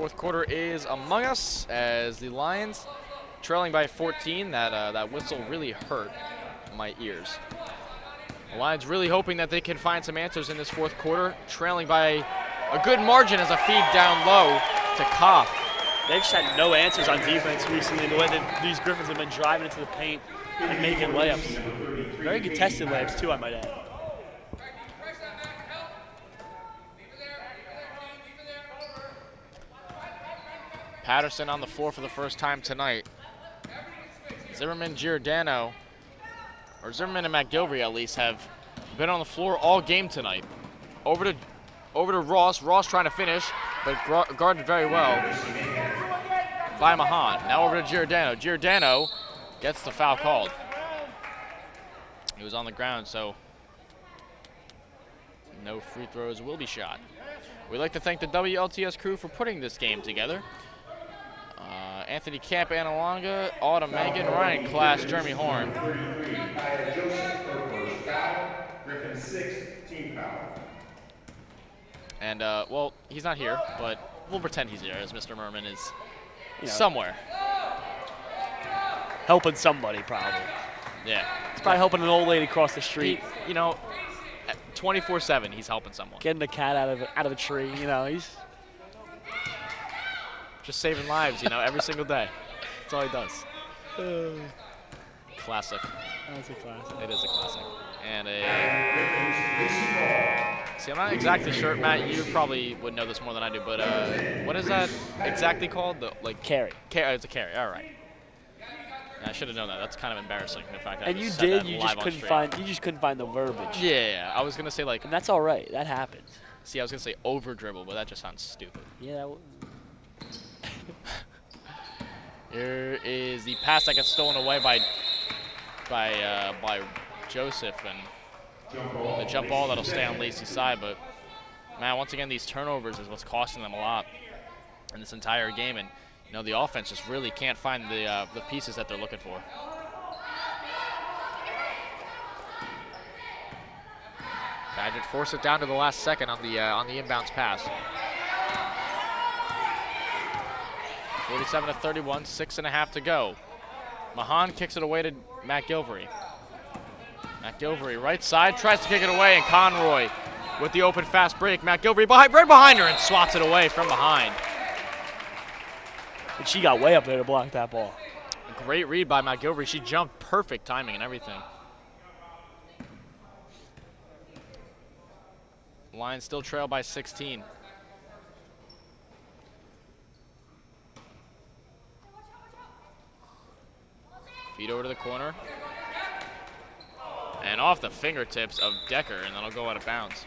fourth quarter is among us as the Lions trailing by 14. That whistle really hurt my ears. The Lions really hoping that they can find some answers in this fourth quarter, trailing by a good margin as a feed down low to Koff. They've just had no answers on defense recently, the way that these Griffins have been driving into the paint and making layups. Very contested layups, too, I might add. Patterson on the floor for the first time tonight. Zimmerman, Giordano, or Zimmerman and McGilvery at least, have been on the floor all game tonight. Over to Ross. Ross trying to finish, but guarded very well by Mahan. Now over to Giordano. Giordano gets the foul called. He was on the ground, so no free throws will be shot. We'd like to thank the WLTS crew for putting this game together. Anthony Campanalonga, Autumn Mangan, Ryan Klass, Jeremy Horn. Griffin 6, team foul. And, well, he's not here, but we'll pretend he's here as Mr. Merman is You know, somewhere. helping somebody, probably. Yeah. He's probably helping an old lady cross the street. You know, 24/7, he's helping someone. Getting the cat out of a tree, you know, he's Just saving lives, you know, every single day. That's all he does. Classic. that's a classic. It is a classic. And see, I'm not exactly sure, Matt, you probably would know this more than I do, but what is that exactly called? Carry. It's a carry, all right. I should have known that. That's kind of embarrassing, the fact that I And just you said did, that you live just on couldn't stream. find the verbiage. Yeah, I was gonna say like, And that's all right. That happens. see, I was gonna say over dribble, but that just sounds stupid. Yeah. Here is the pass that gets stolen away by Joseph, and the jump ball that'll stay on Lacey's side. But man, once again, these turnovers is what's costing them a lot in this entire game, and you know the offense just really can't find the pieces that they're looking for. Badgett forced it down to the last second on the inbounds pass. 47-31, 6.5 to go. Mahan kicks it away to McGilvery. McGilvery, right side, tries to kick it away, and Conroy with the open fast break. McGilvery right behind her and swats it away from behind. And she got way up there to block that ball. A great read by McGilvery. She jumped, perfect timing and everything. Lions still trail by 16. Feed over to the corner. And off the fingertips of Decker, and that'll go out of bounds.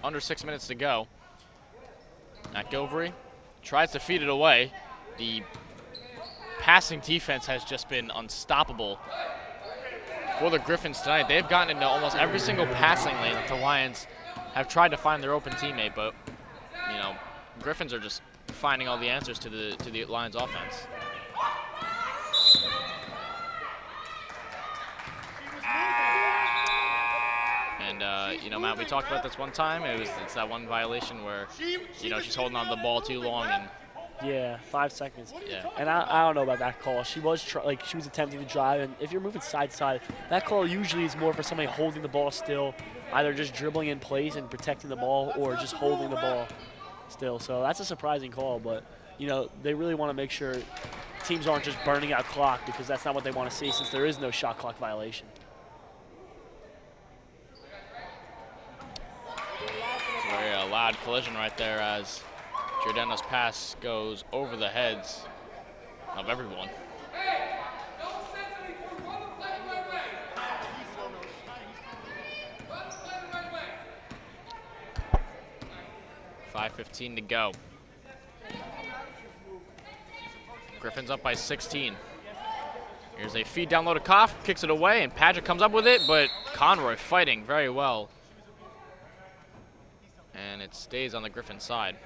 Under 6 minutes to go. McGilvery tries to feed it away. The passing defense has just been unstoppable for the Griffins tonight. They've gotten into almost every single passing lane that the Lions have tried to find their open teammate, but you know, Griffins are just finding all the answers to the Lions offense. And you know, Matt, we talked about this one time. It's that one violation where you know she's holding on to the ball too long and. Yeah, 5 seconds. Yeah. And I don't know about that call. She was she was attempting to drive, and if you're moving side to side, that call usually is more for somebody holding the ball still, either just dribbling in place and protecting the ball, or just holding the ball still. So that's a surprising call, but you know they really want to make sure teams aren't just burning out clock, because that's not what they want to see, since there is no shot clock violation. Very loud collision right there as Giordano's pass goes over the heads of everyone. .5:15 to go. Griffins up by 16. Here's a feed down low to Koff, kicks it away, and Padgett comes up with it, but Conroy fighting very well. and it stays on the Griffin side.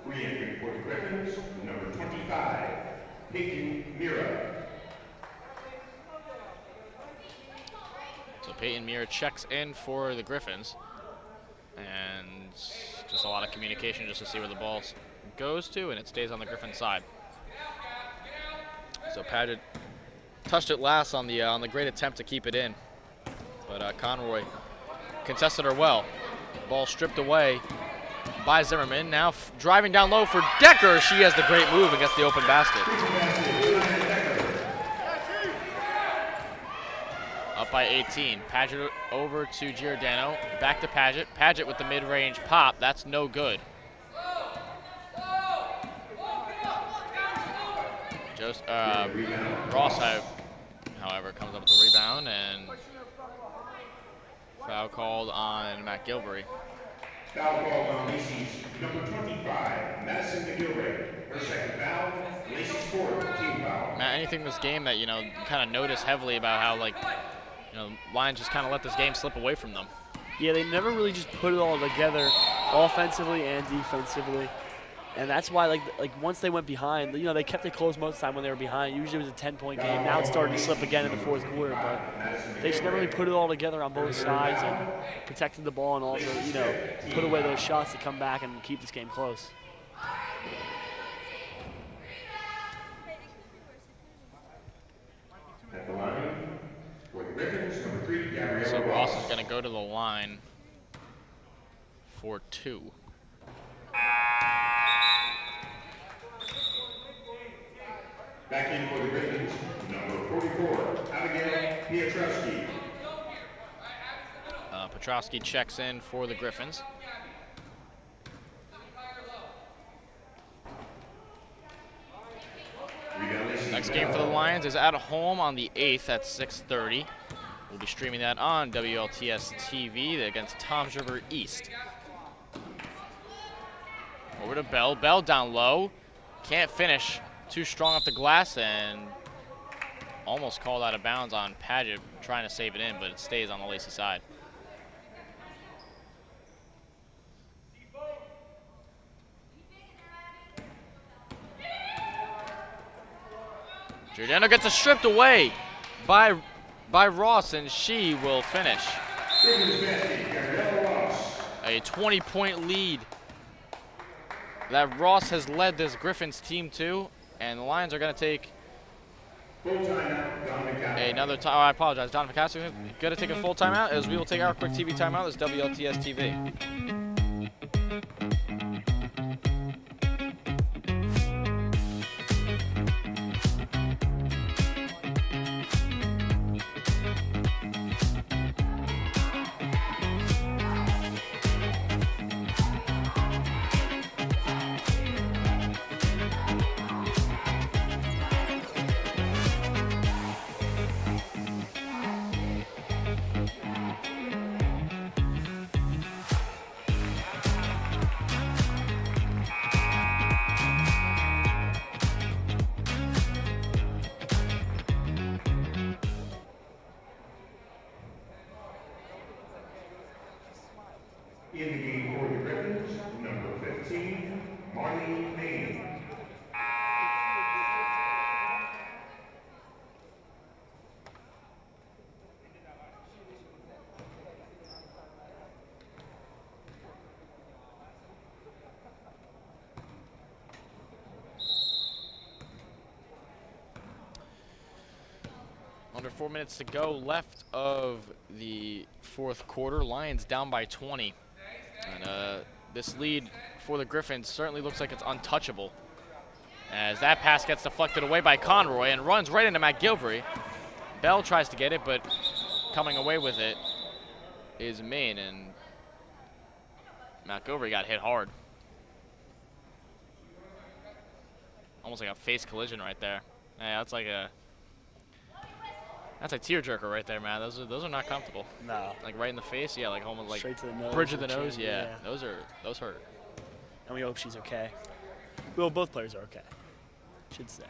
Re-entry for the Griffins, number 25, Peyton Mira. So Peyton Mira checks in for the Griffins, and just a lot of communication just to see where the ball goes to, and it stays on the Griffin side. So Padgett touched it last on the great attempt to keep it in, but Conroy contested her well. Ball stripped away by Zimmerman. Now driving down low for Decker. She has the great move and gets the open basket. Up by 18. Padgett over to Giordano. Back to Padgett. Padgett with the mid-range pop. That's no good. Ross, however, comes up with the rebound, and foul called on Matt Gilbury. Foul called on Lacey's number 25, Madison McGilvray. Her second foul, Lacey's fourth team foul. Matt, anything in this game that, you kind of notice heavily about how, Lions just kind of let this game slip away from them? Yeah, they never really just put it all together offensively and defensively. And that's why, once they went behind, they kept it close most of the time when they were behind. Usually it was a 10-point game. Now it's starting to slip again in the fourth quarter, but they just never really put it all together on both sides and protected the ball and also, put away those shots to come back and keep this game close. At the line for the Griffins, number 3, Gabrielle So Ross Ross. is going to go to the line for 2. Back in for the Griffins, number 44, Abigail Piotrowski. Petrowski checks in for the Griffins. Next game for the Lions is at home on the 8th at 6:30. We'll be streaming that on WLTS TV against Toms River East. Over to Bell. Bell down low. Can't finish. Too strong off the glass and almost called out of bounds on Padgett trying to save it in, but it stays on the Lacey side. Giordano gets it stripped away by Ross, and she will finish. A 20-point lead that Ross has led this Griffins team to, and the Lions are going to take another time. Oh, I apologize, Donovan Castro going to take a full timeout as we will take our quick TV timeout. This is WLTS TV. In the game for the Griffins, number 15, Marlene Main. Under 4 minutes to go left of the fourth quarter. Lions down by 20. And this lead for the Griffins certainly looks like it's untouchable, as that pass gets deflected away by Conroy and runs right into Matt Gilbury. Bell tries to get it, but coming away with it is Main, and Matt Gilbury got hit hard. Almost like a face collision right there. Yeah, that's like a tearjerker right there, man. Those are not comfortable. No. Like right in the face, yeah, like almost like straight to the nose. bridge of the nose, yeah. Those hurt. And we hope she's okay. We hope both players are okay. Should say.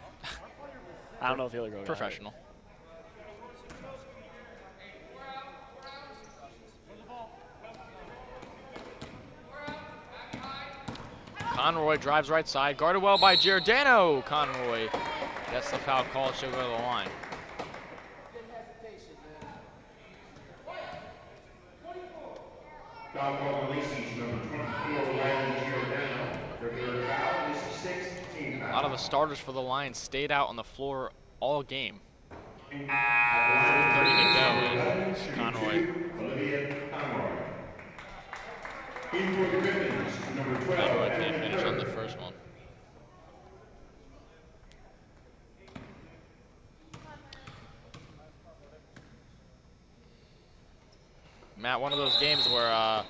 I don't know if the other girl got Professional. hurt. Conroy drives right side, guarded well by Giordano. Conroy gets the foul call, she'll go to the line. Foul call to Lacey's number 24, Riley Giordano. Their third foul is the 6th team foul. A lot of the starters for the Lions stayed out on the floor all game. 30 to go, and it's Conroy. Olivia Conroy. In for the Griffins, number 12. Conroy can't finish on the first one. Matt, one of those games where,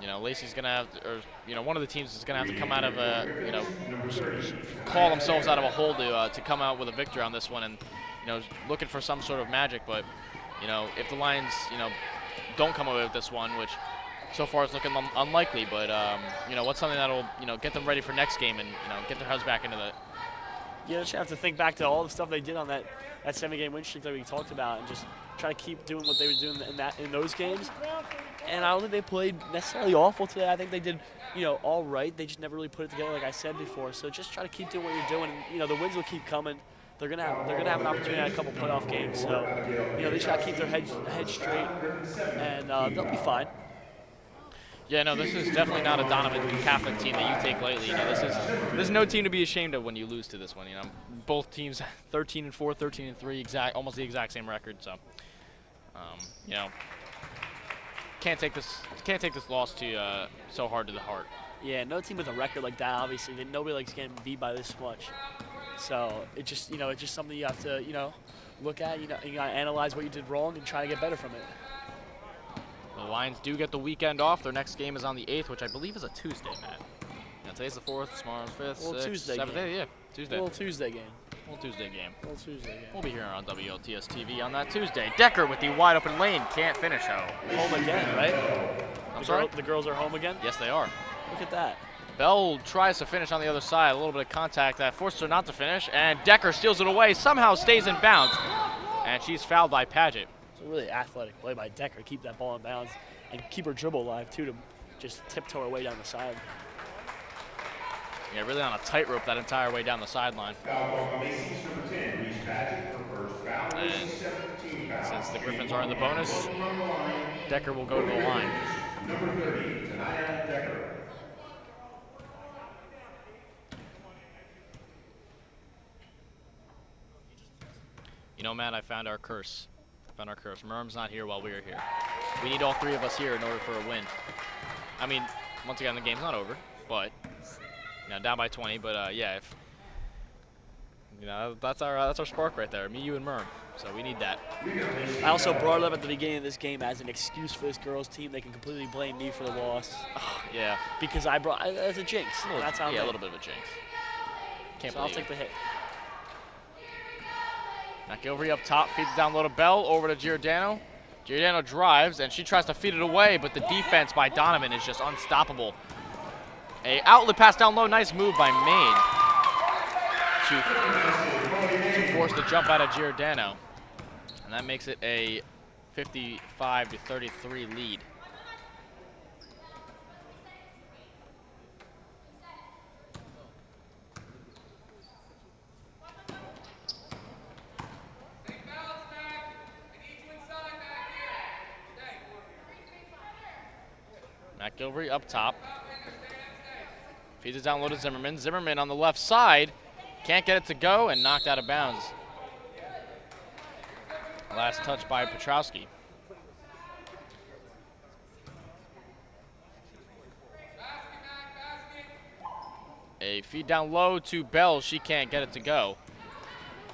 you know, Lacey's gonna have to, or you know, one of the teams is gonna have to come out of a, you know, call themselves out of a hole to come out with a victory on this one, and you know, looking for some sort of magic. But you know, if the Lions, you know, don't come away with this one, which so far is looking unlikely, but you know, what's something that'll, you know, get them ready for next game and, you know, get their heads back into the. Yeah, just have to think back to all the stuff they did on that 7-game win streak that we talked about, and just try to keep doing what they were doing in those games. And I don't think they played necessarily awful today. I think they did, you know, all right. They just never really put it together, like I said before. So just try to keep doing what you're doing. And, you know, the wins will keep coming. They're gonna have an opportunity at a couple playoff games. So, you know, they just gotta keep their head straight, and they'll be fine. Yeah, no, this is definitely not a Donovan Catholic team that you take lightly. You know, this is no team to be ashamed of when you lose to this one. You know, both teams 13-4, 13-3, almost the exact same record. So, you know, can't take this loss to so hard to the heart. Yeah, no team with a record like that, obviously, nobody likes getting beat by this much. So it just, you know, it's just something you have to, you know, look at. You know, you gotta analyze what you did wrong and try to get better from it. The Lions do get the weekend off. Their next game is on the 8th, which I believe is a Tuesday, Matt. Yeah, today's the 4th, tomorrow's 5th, 6th, Tuesday 7th, game. yeah, Tuesday. Little Tuesday game. Little Tuesday game. Little Tuesday game. We'll be here on WLTS TV on that Tuesday. Decker with the wide open lane, can't finish though. Home again, right? I'm sorry? The girls are home again? Yes, they are. Look at that. Bell tries to finish on the other side. A little bit of contact that forced her not to finish, and Decker steals it away, somehow stays in bounds, and she's fouled by Paget. It's a really athletic play by Decker. Keep that ball in bounds and keep her dribble alive, too, to just tiptoe her way down the side. Yeah, really on a tightrope that entire way down the sideline. And since the Griffins are in the bonus, Decker will go to the line. Number 30, Tanaya Decker. You know, Matt, I found our curse. Merm's not here while we're here. We need all three of us here in order for a win. I mean, once again, the game's not over, but you know, down by 20. But yeah, if you know, that's our spark right there. Me, you, and Merm. So we need that. I also brought it up at the beginning of this game as an excuse for this girls' team. They can completely blame me for the loss. Yeah. Because it's a jinx. That's how. Yeah, a little bit of a jinx. Can't so I'll take the hit. McGilvery up top, feeds it down low to Bell, over to Giordano. Giordano drives, and she tries to feed it away, but the defense by Donovan is just unstoppable. A outlet pass down low, nice move by Maine to force the jump out of Giordano. And that makes it a 55-33 lead. McGilvery up top. Feeds it down low to Zimmerman. Zimmerman on the left side. Can't get it to go and knocked out of bounds. Last touch by Petrowski. A feed down low to Bell. She can't get it to go.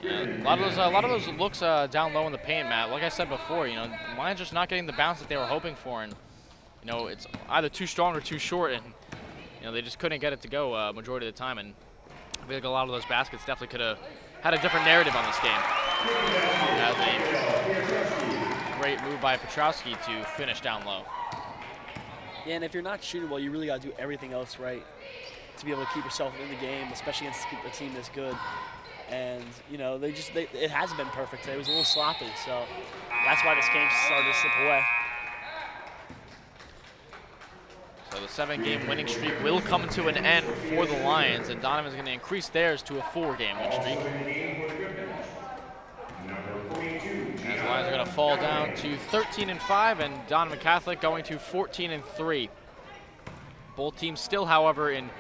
And a lot of those looks down low in the paint, Matt. Like I said before, you know, Lions just not getting the bounce that they were hoping for, and you know, it's either too strong or too short, and you know, they just couldn't get it to go majority of the time. And I feel like a lot of those baskets definitely could have had a different narrative on this game. As a great move by Petrowski to finish down low. Yeah, and if you're not shooting well, you really got to do everything else right to be able to keep yourself in the game, especially against a team that's good. And you know, it hasn't been perfect today. It was a little sloppy, so that's why this game started to slip away. So So the 7-game winning streak will come to an end for the Lions, and Donovan's going to increase theirs to a 4-game win streak. As the Lions are going to fall down to 13-5, and Donovan Catholic going to 14-3. Both teams still, however, in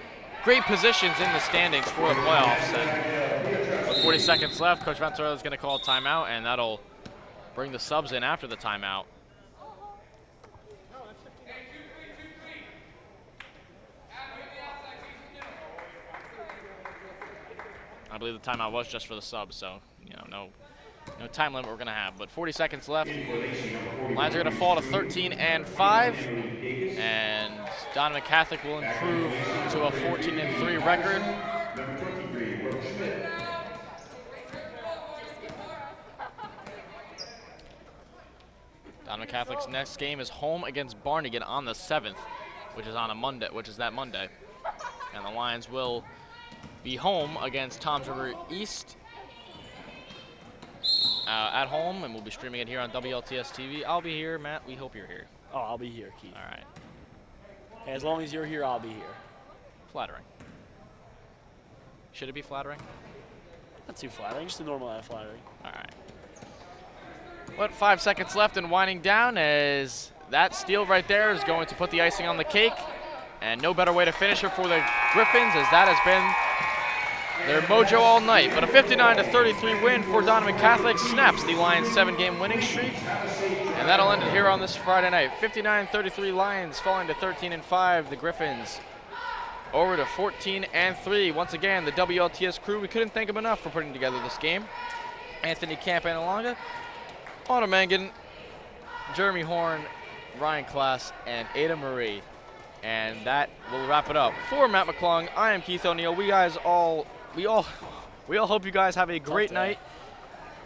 great positions in the standings for the playoffs. And with 40 seconds left, Coach Ventura is going to call a timeout, and that'll bring the subs in after the timeout. I believe the timeout was just for the subs, so no time limit we're going to have. But 40 seconds left. Lions are going to fall to 13-5, and Donovan Catholic will improve to a 14-3 record. Donovan Catholic's next game is home against Barnegat on the 7th, which is that Monday. And the Lions will be home against Toms River East at home, and we'll be streaming it here on WLTS TV. I'll be here, Matt. We hope you're here. Oh, I'll be here, Keith. All right. Hey, as long as you're here, I'll be here. Flattering. Should it be flattering? Not too flattering, just a normal amount of flattering. All right. But 5 seconds left and winding down, as that steal right there is going to put the icing on the cake. And no better way to finish it for the Griffins, as that has been their mojo all night. But a 59-33 win for Donovan Catholic snaps the Lions' 7-game winning streak. And that'll end it here on this Friday night. 59-33 Lions falling to 13-5. The Griffins over to 14-3. Once again, the WLTS crew, we couldn't thank them enough for putting together this game. Anthony Campanalonga, Otto Mangan, Jeremy Horn, Ryan Klass, and Ada Marie. And that will wrap it up. For Matt McClung, I am Keith O'Neill. We all hope you guys have a great night,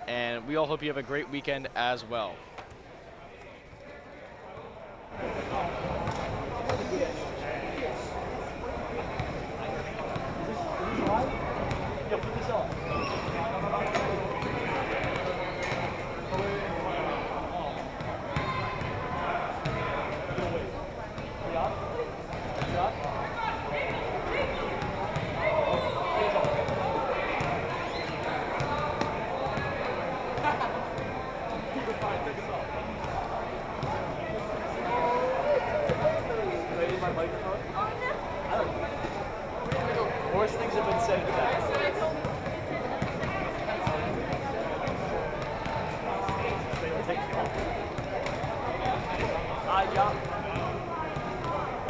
and we all hope you have a great weekend as well. Worst things have been said in the past.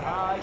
I